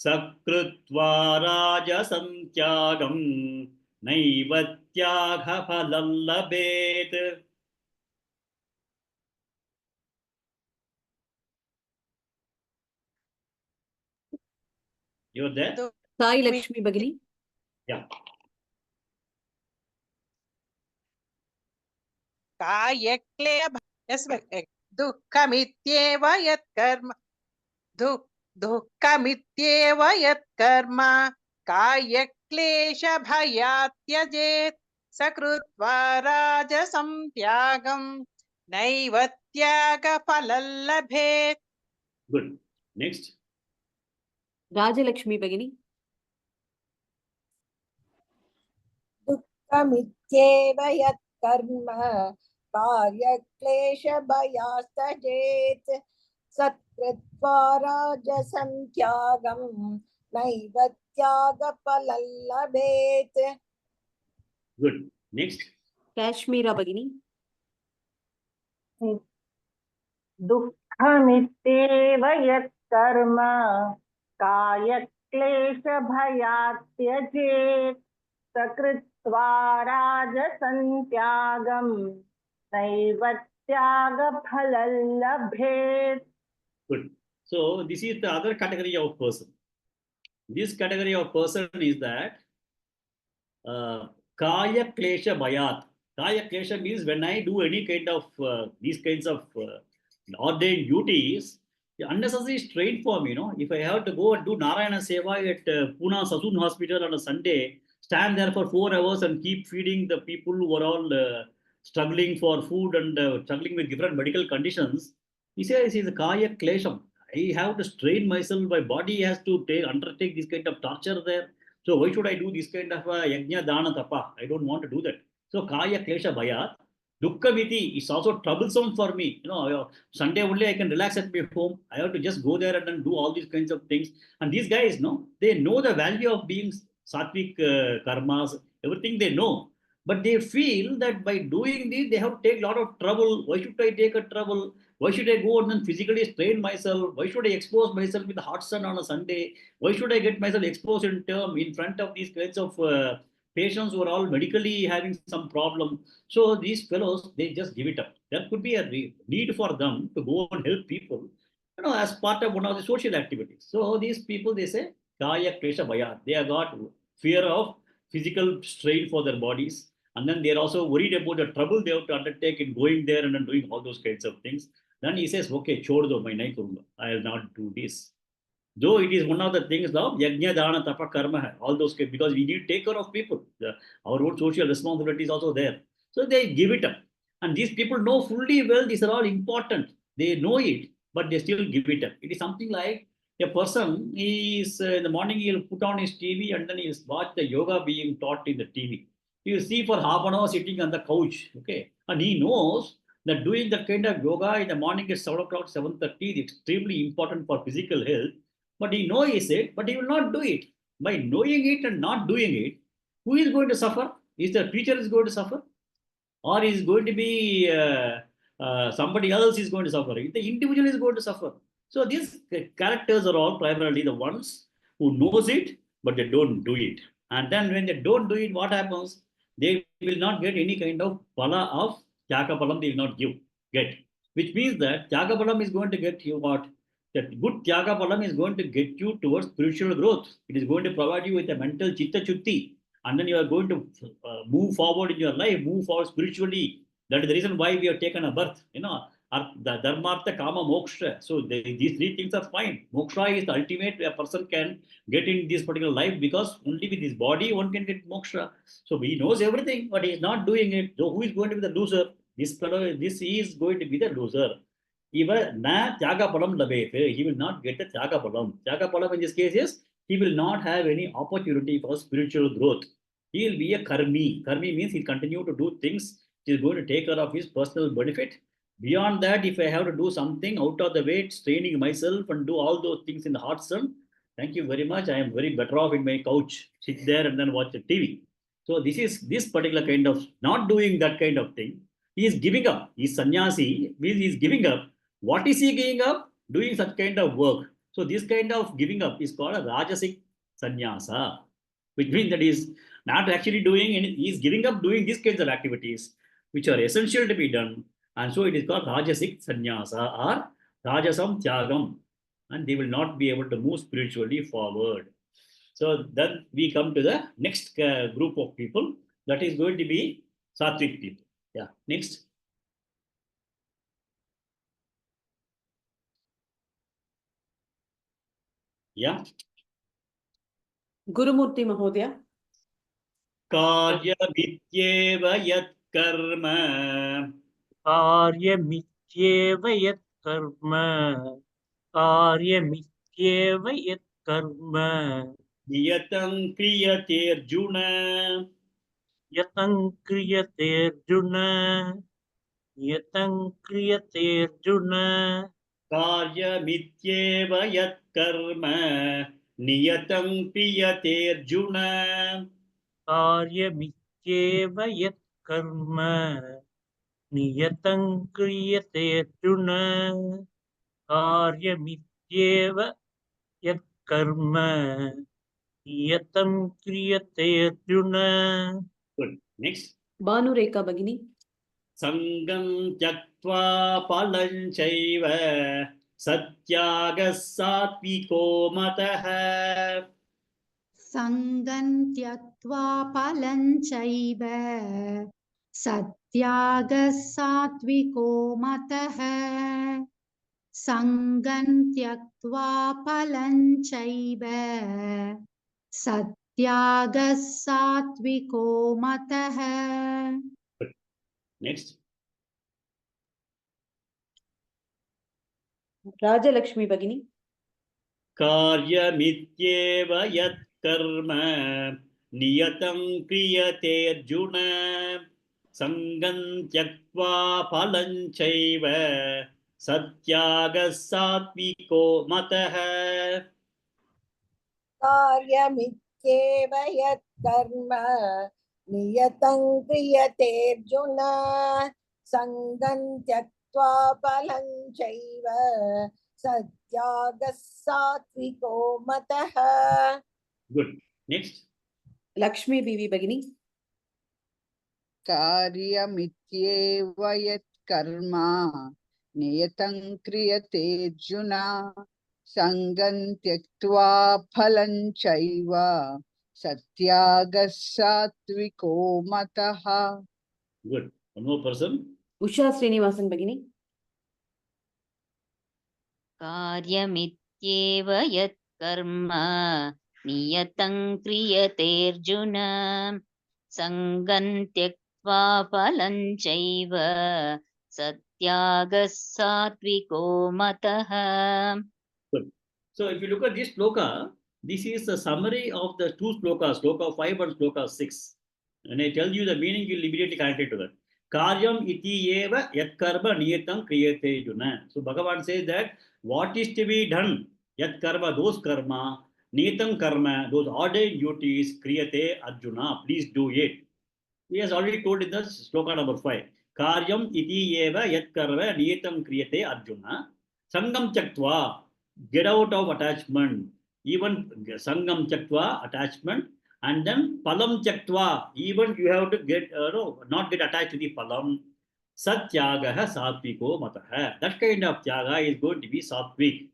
सकृत्वा राजसं त्यागं नैव त्यागफलं लभेत्. You're there? Sai Lakshmi Bhagini. Yeah. दुःखमित्येव यत्कर्म दुःखमित्येव यत्कर्म कायक्लेशभयात् त्यजेत् सकृत्वा राजसं त्यागं नैव त्यागफलं लभेत्. Good. Next. Rajalakshmi Bhagini. दुःखमित्येव यत्कर्म कार्यक्लेशभयास्तजेत् सत्कृत्वा राजसं त्यागं नैव त्यागफलं लभेत्. Good. Next. Kashmira Bhagini. दुःखमित्येव यत्कर्म कायक्लेशभयात् त्यजेत् सकृत्वा राजसं त्यागं नैव त्यागफलं लभेत्. Good. So this is the other category of person. This category of person is that kaya klesha bhayat. Kaya klesha means when I do any kind of these kinds of ordained duties, the unnecessary strain for me. You know, if I have to go and do Narayana Seva at Pune Sassoon Hospital on a Sunday, stand there for 4 hours and keep feeding the people who are all struggling for food and struggling with different medical conditions. He says it's a kaya klesham. I have to strain myself. My body has to undertake this kind of torture there. So why should I do this kind of yajna dana tapa? I don't want to do that. So kaya klesha bhayat. Dukkha viti is also troublesome for me. You know, Sunday only I can relax at my home. I have to just go there and then do all these kinds of things. And these guys, no, they know the value of being sattvic karmas, everything they know. But they feel that by doing this, they have to take a lot of trouble. Why should I take a trouble? Why should I go and then physically strain myself? Why should I expose myself with the hot sun on a Sunday? Why should I get myself exposed in front of these kinds of patients who are all medically having some problem? So these fellows, they just give it up. There could be a need for them to go and help people, you know, as part of one of the social activities. So these people, they say, Kaya Klesha Bhaya. They have got fear of physical strain for their bodies. And then they're also worried about the trouble they have to undertake in going there and then doing all those kinds of things. Then he says, okay, chhod do, main nahi karunga. I will not do this. Though it is one of the things of yajna dana tapa karma hai, all those, because we need to take care of people. Our own social responsibility is also there. So they give it up. And these people know fully well these are all important. They know it, but they still give it up. It is something like a person is in the morning he'll put on his TV and then he'll watch the yoga being taught in the TV. You see for half an hour sitting on the couch, okay, and he knows that doing that kind of yoga in the morning at 7 o'clock, 7:30 is extremely important for physical health. But he knows it, but he will not do it. By knowing it and not doing it, who is going to suffer? Is the teacher is going to suffer, or is going to be somebody else is going to suffer? The individual is going to suffer. So these characters are all primarily the ones who knows it, but they don't do it. And then when they don't do it, what happens? They will not get any kind of pala of Tyaga Palam, they will not get. Which means that Tyaga Palam is going to get you what? That good Tyaga Palam is going to get you towards spiritual growth. It is going to provide you with a mental chitta chutti. And then you are going to move forward in your life, move forward spiritually. That is the reason why we have taken a birth. You know, the dharmartha, kama, moksha. So these three things are fine. Moksha is the ultimate a person can get in this particular life, because only with his body one can get moksha. So he knows everything, but he is not doing it. So who is going to be the loser? This fellow, this is going to be the loser. Even na tyaga palam labete, he will not get the tyaga palam. Tyaga palam in this case is he will not have any opportunity for spiritual growth. He will be a karmi. Karmi means he'll continue to do things which is going to take care of his personal benefit. Beyond that, if I have to do something out of the way, training myself and do all those things in the hot sun, Thank you very much. I am very better off in my couch, sit there and then watch the TV. So this particular kind of not doing that kind of thing. He is giving up. He is sannyasi, means he is giving up. What is he giving up? Doing such kind of work. So this kind of giving up is called a rajasic sannyasa, which means that he is not actually doing any, he is giving up doing these kinds of activities which are essential to be done. And so it is called rajasic sannyasa or rajasam tyagam, and they will not be able to move spiritually forward. So then we come to the next group of people, that is going to be sattvic people. Yeah, next. Yeah. Gurumurthy Mahodaya. कार्यमित्येव यत्कर्म कार्यमित्येव यत्कर्म कार्यमित्येव यत्कर्म नियतं क्रियतेऽर्जुन यतं क्रियतेऽर्जुन यतं क्रियतेऽर्जुन कार्यमित्येव यत्कर्म नियतं क्रियतेऽर्जुन कार्यमित्येव यत्कर्म नियतं क्रियतेऽर्जुन कार्यमित्येव यत्कर्म नियतं क्रियतेऽर्जुन. Good. Next. Bhanureka Bhagini. Sangam tyaktva palam chaiva satyagas satviko matah. सङ्गं त्यक्त्वा फलं चैव सत्यागः सात्विको मतः सङ्गं त्यक्त्वा फलं चैव सत्यागः सात्विको मतः. Next. Rajalakshmi Bhagini. कार्यमित्येव यत्कर्म नियतं क्रियते अर्जुन संगं त्यक्त्वा फलं चैव सत्यागः सात्विको मतः. कार्यमित्येव यत्कर्म नियतं क्रियतेऽर्जुन सङ्गं त्यक्त्वा फलं चैव सत्यागः सात्विको मतः. Good. Next. Lakshmi Bibi Bhagini. कार्यमित्येव यत्कर्म नियतं क्रियतेऽर्जुन सङ्गं त्यक्त्वा फलं चैव सत्यागः सात्विको मतः. Good. One more person. Usha Srinivasan Bhagini. कार्यमित्येव यत्कर्म नियतं क्रियतेऽर्जुन सङ्गं त्यक्त्वा फलं चैव सत्यागः सात्विको मतः. Good. So if you look at this sloka, this is a summary of the two slokas, sloka 5 and sloka 6. And I tell you the meaning, you will immediately connect it to that. Karyam iti eva yat karma niyatam kriyate juna. So Bhagavan says that what is to be done, yat karma, those karma, niyatam karma, those ordained duties, kriyate Arjuna, please do it. He has already told in the sloka number 5. Karyam iti eva yat karma niyatam kriyate Arjuna. Sangam chaktva, get out of attachment. Even sangam chaktva, attachment. And then palam chaktva, even you have to get, not get attached to the palam. Satyagaha satviko mataha. That kind of tyaga is going to be satvik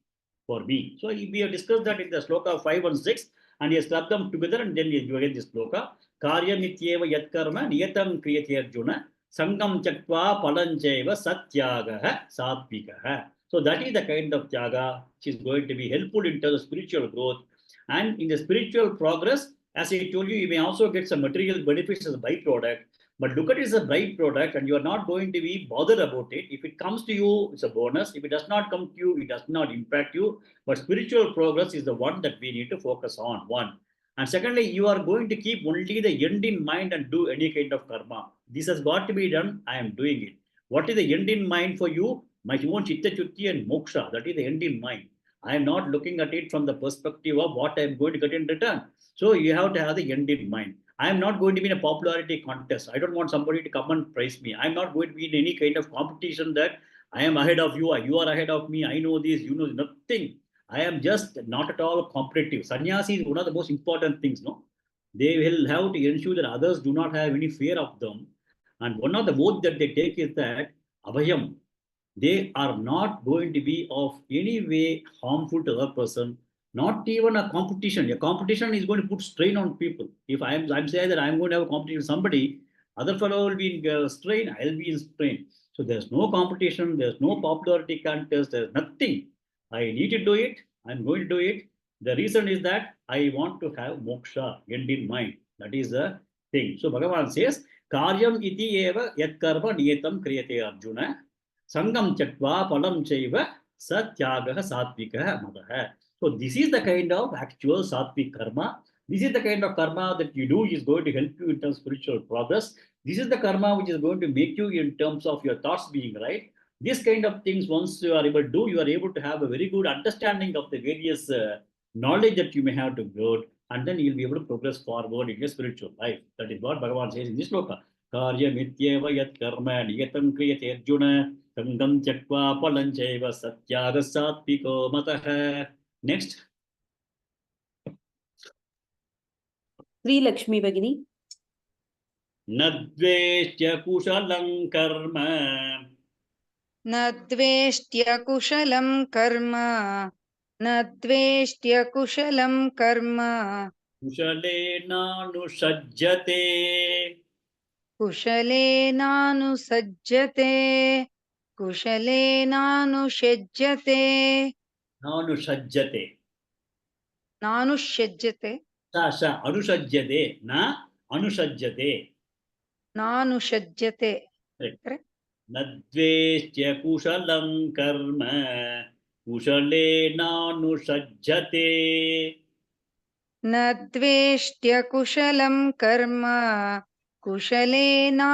for me. So we have discussed that in the sloka 5 and 6, and he has clubbed them together, and then you get this sloka. Karyamityeva yatkarma niyatam kriyate arjuna sangam chaktva palancheva satyagaha satvikaha. So that is the kind of tyaga which is going to be helpful in terms of spiritual growth. And in the spiritual progress, as I told you, you may also get some material benefits as a byproduct. But look at it as a byproduct, and you are not going to be bothered about it. If it comes to you, it's a bonus. If it does not come to you, it does not impact you. But spiritual progress is the one that we need to focus on. One. And secondly, you are going to keep only the end in mind and do any kind of karma. This has got to be done. I am doing it. What is the end in mind for you? My own chitta chutti and moksha. That is the end in mind. I am not looking at it from the perspective of what I am going to get in return. So you have to have the end in mind. I am not going to be in a popularity contest. I don't want somebody to come and praise me. I am not going to be in any kind of competition that I am ahead of you, or you are ahead of me. I know this, you know nothing. I am just not at all competitive. Sannyasi is one of the most important things, no? They will have to ensure that others do not have any fear of them. And one of the oath that they take is that abhayam. They are not going to be of any way harmful to other person, not even a competition. A competition is going to put strain on people. If I'm saying that I'm going to have a competition with somebody, other fellow will be in strain, I'll be in strain. So there's no competition, there's no popularity contest, there's nothing. I need to do it, I'm going to do it. The reason is that I want to have moksha, end in mind. That is the thing. So Bhagavan says, Karyam iti eva yat karma niyatam kriyate Arjuna. Sangam Chatva Palam Chaiva Satyagaha Satvikaha Madaha. So this is the kind of actual sattvic karma. This is the kind of karma that you do is going to help you in terms of spiritual progress. This is the karma which is going to make you in terms of your thoughts being right. This kind of things, once you are able to do, you are able to have a very good understanding of the various knowledge that you may have to build, and then you'll be able to progress forward in your spiritual life. That is what Bhagavan says in this sloka. Karya mityeva yat karma niyatam kriyate Arjuna. Sangam Chakva Palanchaiva Satyaga Satviko Mataha. Next. Sri Lakshmi Bhagini. Nadveshtya Kushalam Karma. Nadveshtya kushalam karma. Nadveshtya kushalam karma. Kushalena Nusajjate. Kushalena Kushalena Nanusajjate. Nanushajjate. Sa Anusajjate. Na Anusajjate. Nanushajjate. Correct? Nadveshtya Kushalam Karma. Kushalena Nusajjate. Nadveshtya kushalam karma. Kushalena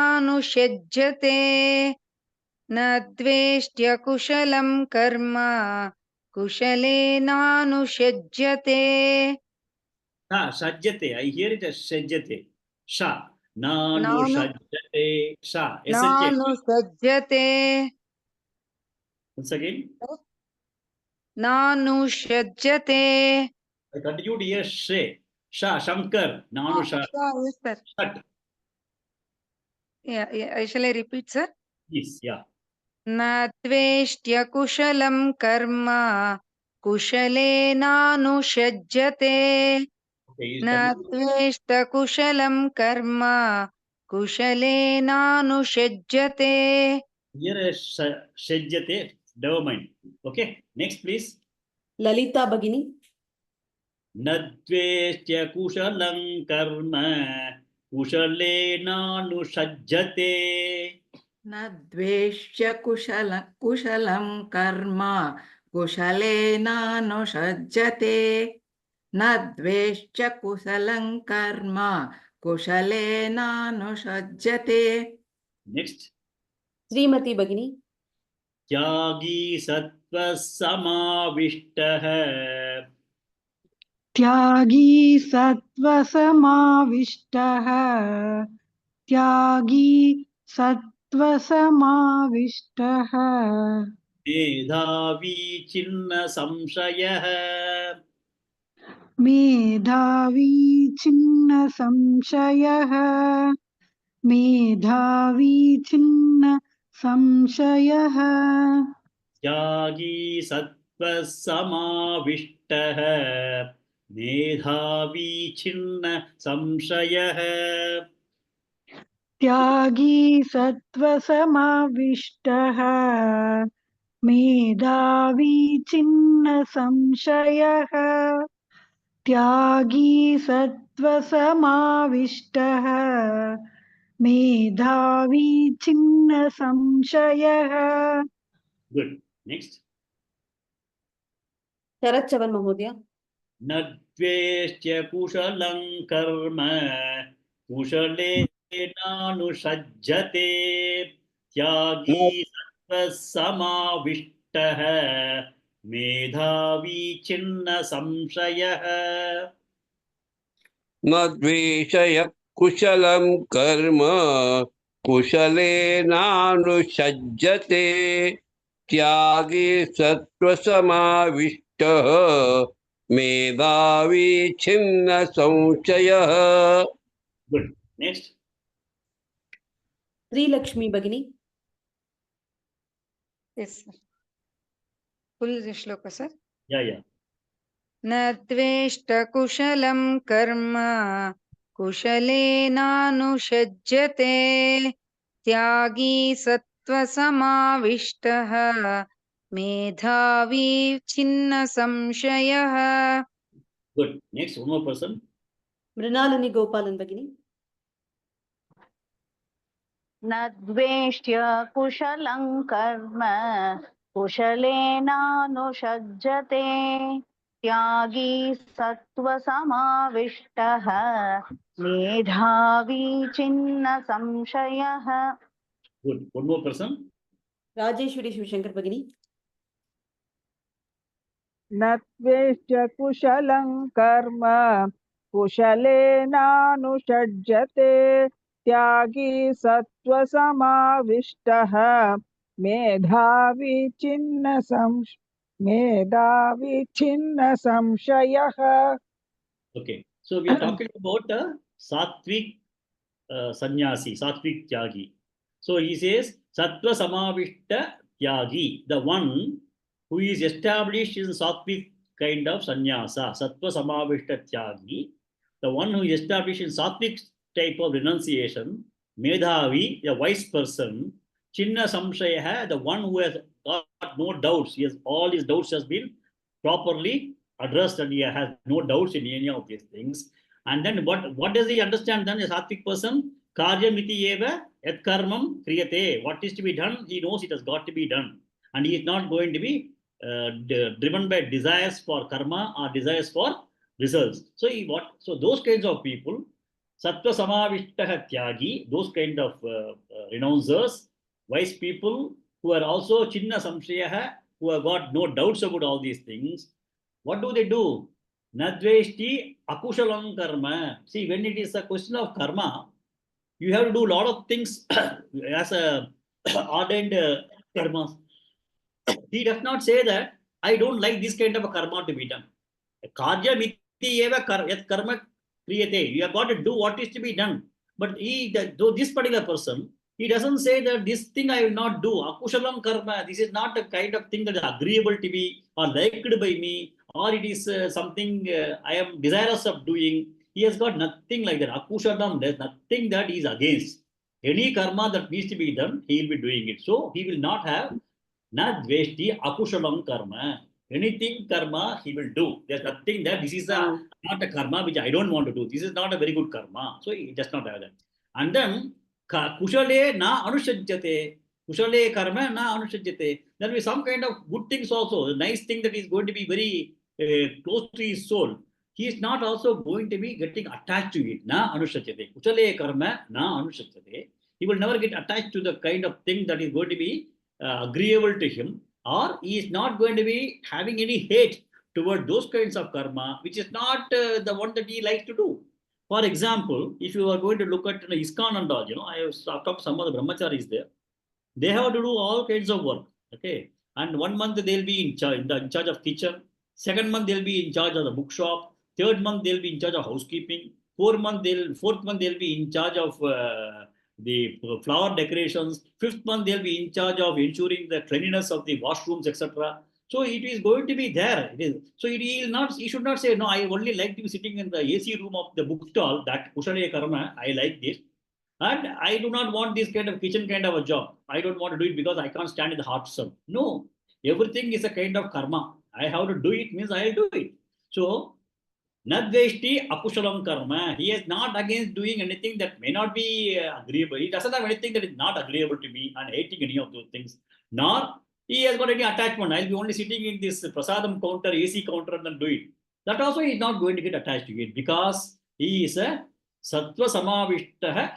Nadveshtya kushalam karma. Kushalena Sajjate. I hear it as Sajjate. Sha. Nanu Nanu Sajjate. Sha. SH. Nanusajjate. Once again. Nanushajjate. I continue to hear She. Sha. Shankar. Nanu Sha. Yes, sir. Shat. Yeah. Shall I repeat, sir? Yes. Yeah. Nadveshtya kushalam karma. Kushalena Okay. Nadveshta kushalam karma. Kushalena Here is Sajjate. Never mind. Okay. Next, please. Lalita Bhagini. Nadveshtya Kushalam Karma. Kushalena Nusajjate. Nadveshya kushalam karma kushalena nusajjate. Nadveshya kusalam karma kushalena nusajjate. Next. Srimati Bhagini. Tyagi Sattva Samavishtaha. Tyagi सत्त्वसमाविष्टः Tyagi सत्त्वसमाविष्टः Medhavi Chinna Samshayah. मेधावी छिन्न संशयः मेधावी छिन्न संशयः Tyagi Sattva Samavishtaha. Medhavi Chinna Samshayah. त्यागी सत्त्वसमाविष्टः मेधावी छिन्न संशयः त्यागी सत्त्वसमाविष्टः मेधावी छिन्न संशयः. Good. Next. Sharat Chavan Mahodaya. Nadveshtya Kushalam Karma. Kushalena Nusajjate. Tyagi Sattva Samavishtaha. Medhavi Chinna Samshayah. न द्वेषय कुशलं कर्म कुशलेनानुसज्जते त्यागी सत्त्वसमाविष्टः मेधावी छिन्न संशयः. Good. Next. Sri Lakshmi Bhagini. Yes, sir. Full shloka, sir. Yeah. न द्वेष्ट कुशलं कर्म कुशलेनानुषज्यते त्यागी सत्त्वसमाविष्टः मेधावी छिन्न संशयः. Good. Next, one more person. Mrinalini Gopalan Bhagini. न द्वेष्ट्य कुशलं कर्म कुशलेनानुषज्जते त्यागी सत्त्वसमाविष्टः मेधावी छिन्न संशयः. Good. One more person. Rajeshwari Shivshankar Bhagini. न द्वेष्ट्य कुशलं कर्म कुशलेनानुषज्यते त्यागी सत्त्वसमाविष्टः मेधावी छिन्न संशयः. Okay. So we are talking about Sattvic sannyasi, Sattvic Tyagi. So he says Sattva Samavishta Tyagi, the one who is established in Sattvic kind of sannyasa, Sattva Samavishta Tyagi, the one who is established in Sattvic type of renunciation, Medhavi, a wise person, Chinna Samshaya, the one who has got no doubts, all his doubts has been properly addressed and he has no doubts in any of these things. And then what does he understand then? A Sattvic person, Karyamiti eva et karmam kriyate. What is to be done, he knows it has got to be done. And he is not going to be driven by desires for karma or desires for results. So those kinds of people, Sattva Samavishtaha Tyagi, those kind of renouncers, wise people who are also Chinna Samshayaha, who have got no doubts about all these things, what do they do? Nadveshti akushalam karma. See, when it is a question of karma, you have to do a lot of things as a ordained karma. He does not say that I don't like this kind of a karma to be done. Karya miti eva yat karma kriyate. You have got to do what is to be done. But this particular person, he doesn't say that this thing I will not do. Akushalam karma. This is not a kind of thing that is agreeable to me or liked by me, or it is something I am desirous of doing. He has got nothing like that. Akushalam, there's nothing that he is against. Any karma that needs to be done, he will be doing it. So he will not have na dveshti akushalam karma. Anything karma he will do. There's nothing that this is not a karma which I don't want to do. This is not a very good karma. So he does not have that. And then kushale na anushajyate. Kushale karma na anushajyate. There will be some kind of good things also. A nice thing that is going to be very close to his soul. He is not also going to be getting attached to it. Na anushajyate. Kushale karma na anushajyate. He will never get attached to the kind of thing that is going to be agreeable to him, or he is not going to be having any hate toward those kinds of karma, which is not the one that he likes to do. For example, if you are going to look at ISKCON and all, I have talked to some of the brahmacharis there. They have to do all kinds of work. Okay, and 1 month they'll be in charge of kitchen. 2nd month they'll be in charge of the bookshop. 3rd month they'll be in charge of housekeeping. 4th month they'll be in charge of the flower decorations. 5th month they'll be in charge of ensuring the cleanliness of the washrooms, etc. So it is going to be there. He should not say, no, I only like to be sitting in the AC room of the bookstall, that Kushale Karma, I like this. And I do not want this kind of kitchen kind of a job. I don't want to do it because I can't stand in the hot sun. No, everything is a kind of karma. I have to do it, means I'll do it. So Nadveshti akushalam karma. He is not against doing anything that may not be agreeable. He doesn't have anything that is not agreeable to me and hating any of those things. Nor he has got any attachment. I'll be only sitting in this prasadam counter, AC counter, and then do it. That also he is not going to get attached to it because he is a sattva samavishtaha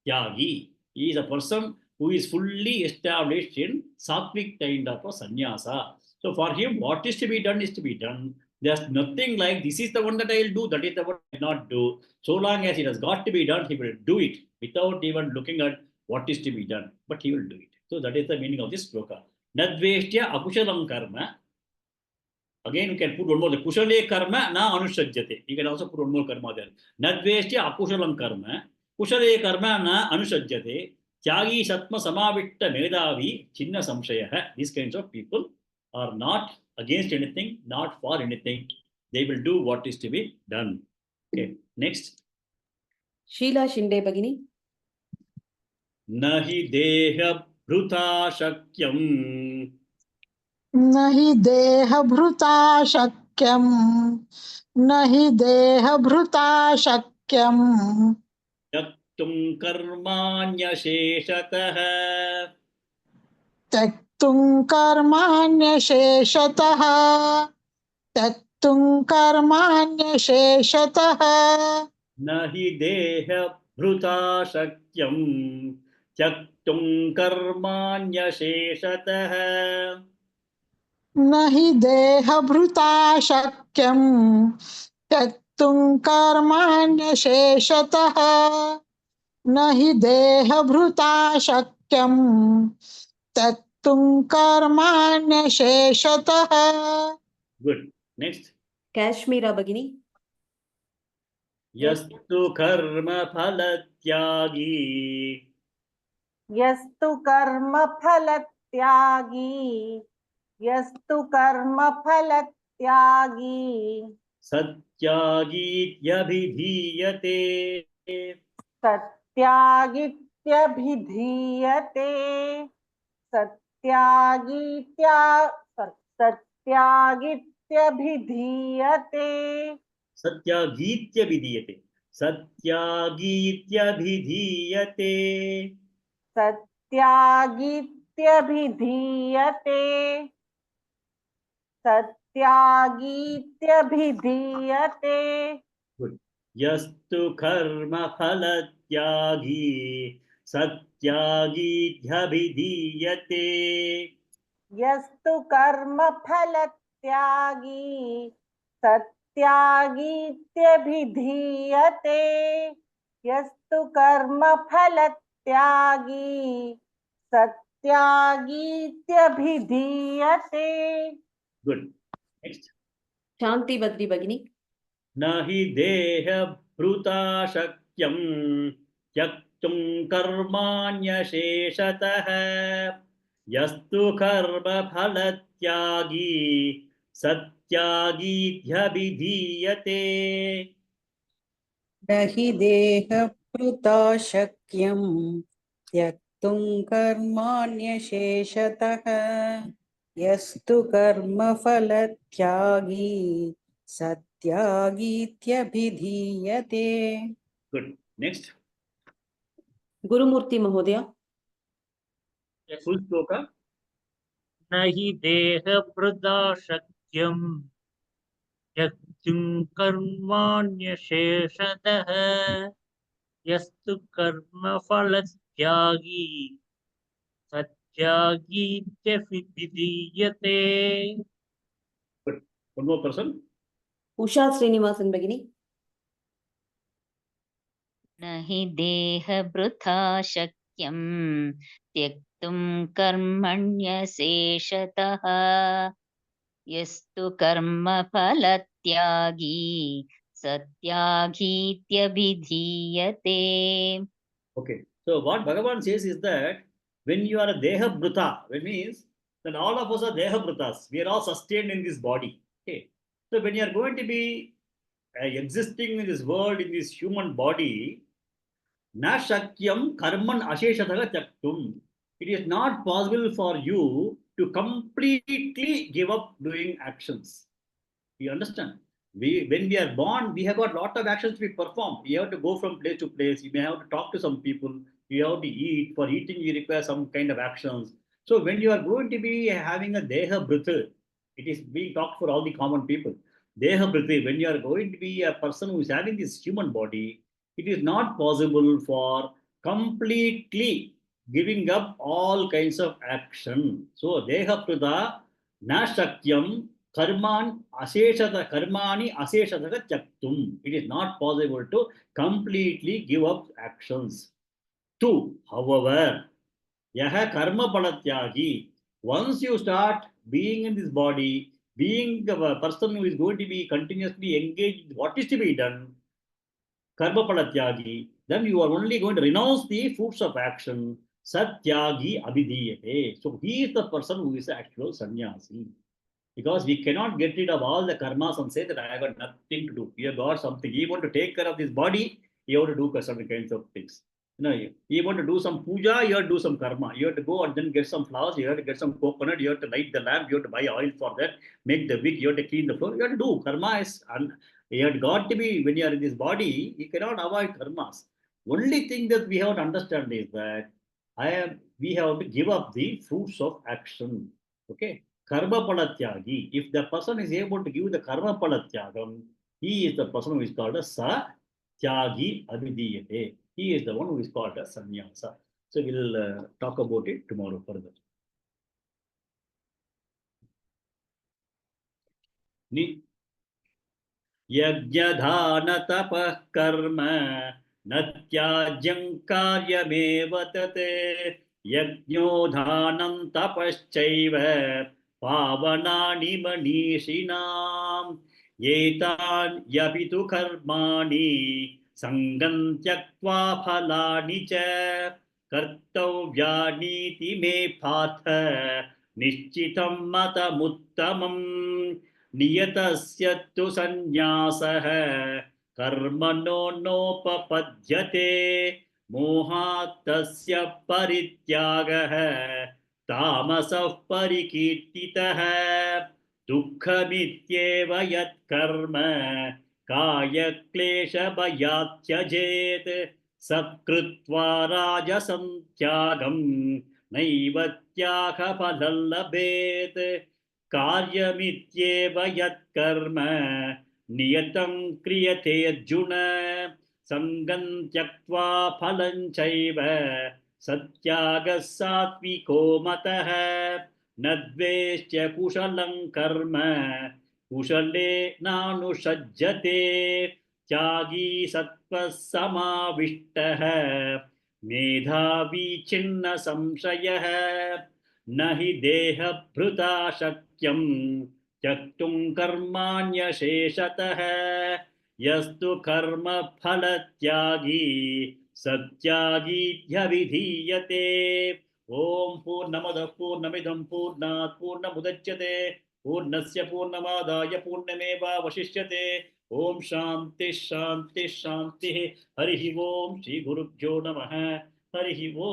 tyagi. He is a person who is fully established in sattvic kind of a sannyasa. So for him, what is to be done is to be done. There's nothing like this is the one that I'll do, that is the one I will not do. So long as it has got to be done, he will do it without even looking at what is to be done. But he will do it. So that is the meaning of this sloka. Nadveshtya akushalam karma. Again, you can put one more. The kushale karma na anusajjate. You can also put one more karma there. Nadveshtya akushalam karma. Kushale karma na anusajjate. Tyagi satma samavitta medavi chinna samshaya. These kinds of people are not against anything, not for anything. They will do what is to be done. Okay, next. Sheila Shinde Bhagini. Nahi deha bhruta shakyam. न हि देहभृता शक्यम् न हि देहभृता शक्यम् Yaktum karmanyasheshatah. त्यक्तुम् कर्माण्यशेषतः त्यक्तुम् कर्माण्यशेषतः Nahi deha bhruta shakyam tyaktum karmanyasheshatah. न हि देहभृता शक्यम् त्यक्तुम् कर्माण्यशेषतः न हि देहभृता शक्यम् त्यक्तुम् कर्माण्यशेषतः. Good. Next. Kashmira Bhagini. Yastu karma phalatyagi. यस्तु कर्म फलत्यागी यस्तु कर्म फलत्यागी Satyagit सत्यागित्यभिधीयते सत्यागीत्या सत्यागित्यभिधीयते Satyagitya Satyagitya सत्यागीत्यभिधीयते सत्यागीत्यभिधीयते. Good. Yastu karma phalatyagi satyagithyabhidhiyate. यस्तु कर्म फलत्यागी सत्यागीत्यभिधीयते यस्तु कर्म फलत्यागी सत्यागीत्यभिधीयते. Good. Next. Shanti Badri Bhagini. Nahi deha bhruta shakyam tyaktum karmanyasheshatah yastu karma phalatyagi satyagithyabhidhiyate. न हि देहभृता शक्यं त्यक्तुं कर्माण्यशेषतः यस्तु कर्मफलत्यागी सत्यागीत्यभिधीयते. Good. Next. Gurumurthy Mahodaya. Full sloka. Nahi deha prada shakyam yaktum karmanya sheshataha yastu karma phalatyagi satyagitya vidiyate. Good. One more person. Usha Srinivasan Bhagini. न हि देहभृथा शक्यं त्यक्तुं कर्मण्यशेषतः यस्तु कर्मफलत्यागी सत्यागीत्यभिधीयते. Okay. So what Bhagavan says is that when you are a deha bhuta, it means that all of us are deha bhutas. We are all sustained in this body. Okay. So when you are going to be existing in this world, in this human body, na shakyam karman asheshatha tyaktum. It is not possible for you to completely give up doing actions. You understand? When we are born, we have got a lot of actions we perform. We have to go from place to place. You may have to talk to some people. You have to eat. For eating, you require some kind of actions. So when you are going to be having a deha brita, it is being talked for all the common people. Deha brita, when you are going to be a person who is having this human body, it is not possible for completely giving up all kinds of action. So deha brita Na shakyam karmani aseshataha tyaktum. It is not possible to completely give up actions. Two, however, yaha karma palatyagi. Once you start being in this body, being a person who is going to be continuously engaged in what is to be done, karma palatyagi, then you are only going to renounce the fruits of action. Satyagi abhidiyate. So he is the person who is the actual sannyasi. Because we cannot get rid of all the karmas and say that I have got nothing to do. You have got something. You want to take care of this body, you have to do certain kinds of things. You want to do some puja, you have to do some karma. You have to go and then get some flowers, you have to get some coconut, you have to light the lamp, you have to buy oil for that, make the wick, you have to clean the floor. You have to do. Karma is, and you have got to be, when you are in this body, you cannot avoid karmas. Only thing that we have to understand is that we have to give up the fruits of action. Okay. Karma palatyagi. If the person is able to give the karma palatyagam, he is the person who is called a satyagi abhidiyate. He is the one who is called a sannyasa. So we'll talk about it tomorrow further. Yajnadhana tapah karma natyajam karyameva tate yajnodhanam tapaschaiva pavanani manishinam yetan yapitu karmani sangam tyaktva phalani cha kartavyani me patha nishchitam matamuttamam नियतस्य तु संन्यासः कर्मणो नोपपद्यते मोहात् तस्य परित्यागः तामसः परिकीर्तितः दुःखमित्येव यत्कर्म कायक्लेशभयात् त्यजेत् सकृत्वा राजसं त्यागं नैव त्यागफलं लभेत् कार्यमित्येव यत्कर्म नियतं क्रियते अर्जुन संगं त्यक्त्वा फलं चैव सत्यागः सात्विको मतः न द्वेष्य कुशलं कर्म कुशलेनानुषज्यते त्यागी सत्त्वः समाविष्टः मेधावी छिन्न संशयः न हि देहभृता शक्यं त्यक्तुं कर्माण्यशेषतः यस्तु कर्मफलत्यागी सत्यागीत्यभिधीयते। ॐ पूर्णमदः पूर्णमिदं पूर्णात् पूर्णमुदच्यते पूर्णस्य पूर्णमादाय पूर्णमेवावशिष्यते। ॐ शान्तिः शान्तिः शान्तिः। हरिः ॐ श्रीगुरुभ्यो नमः। हरिः ॐ।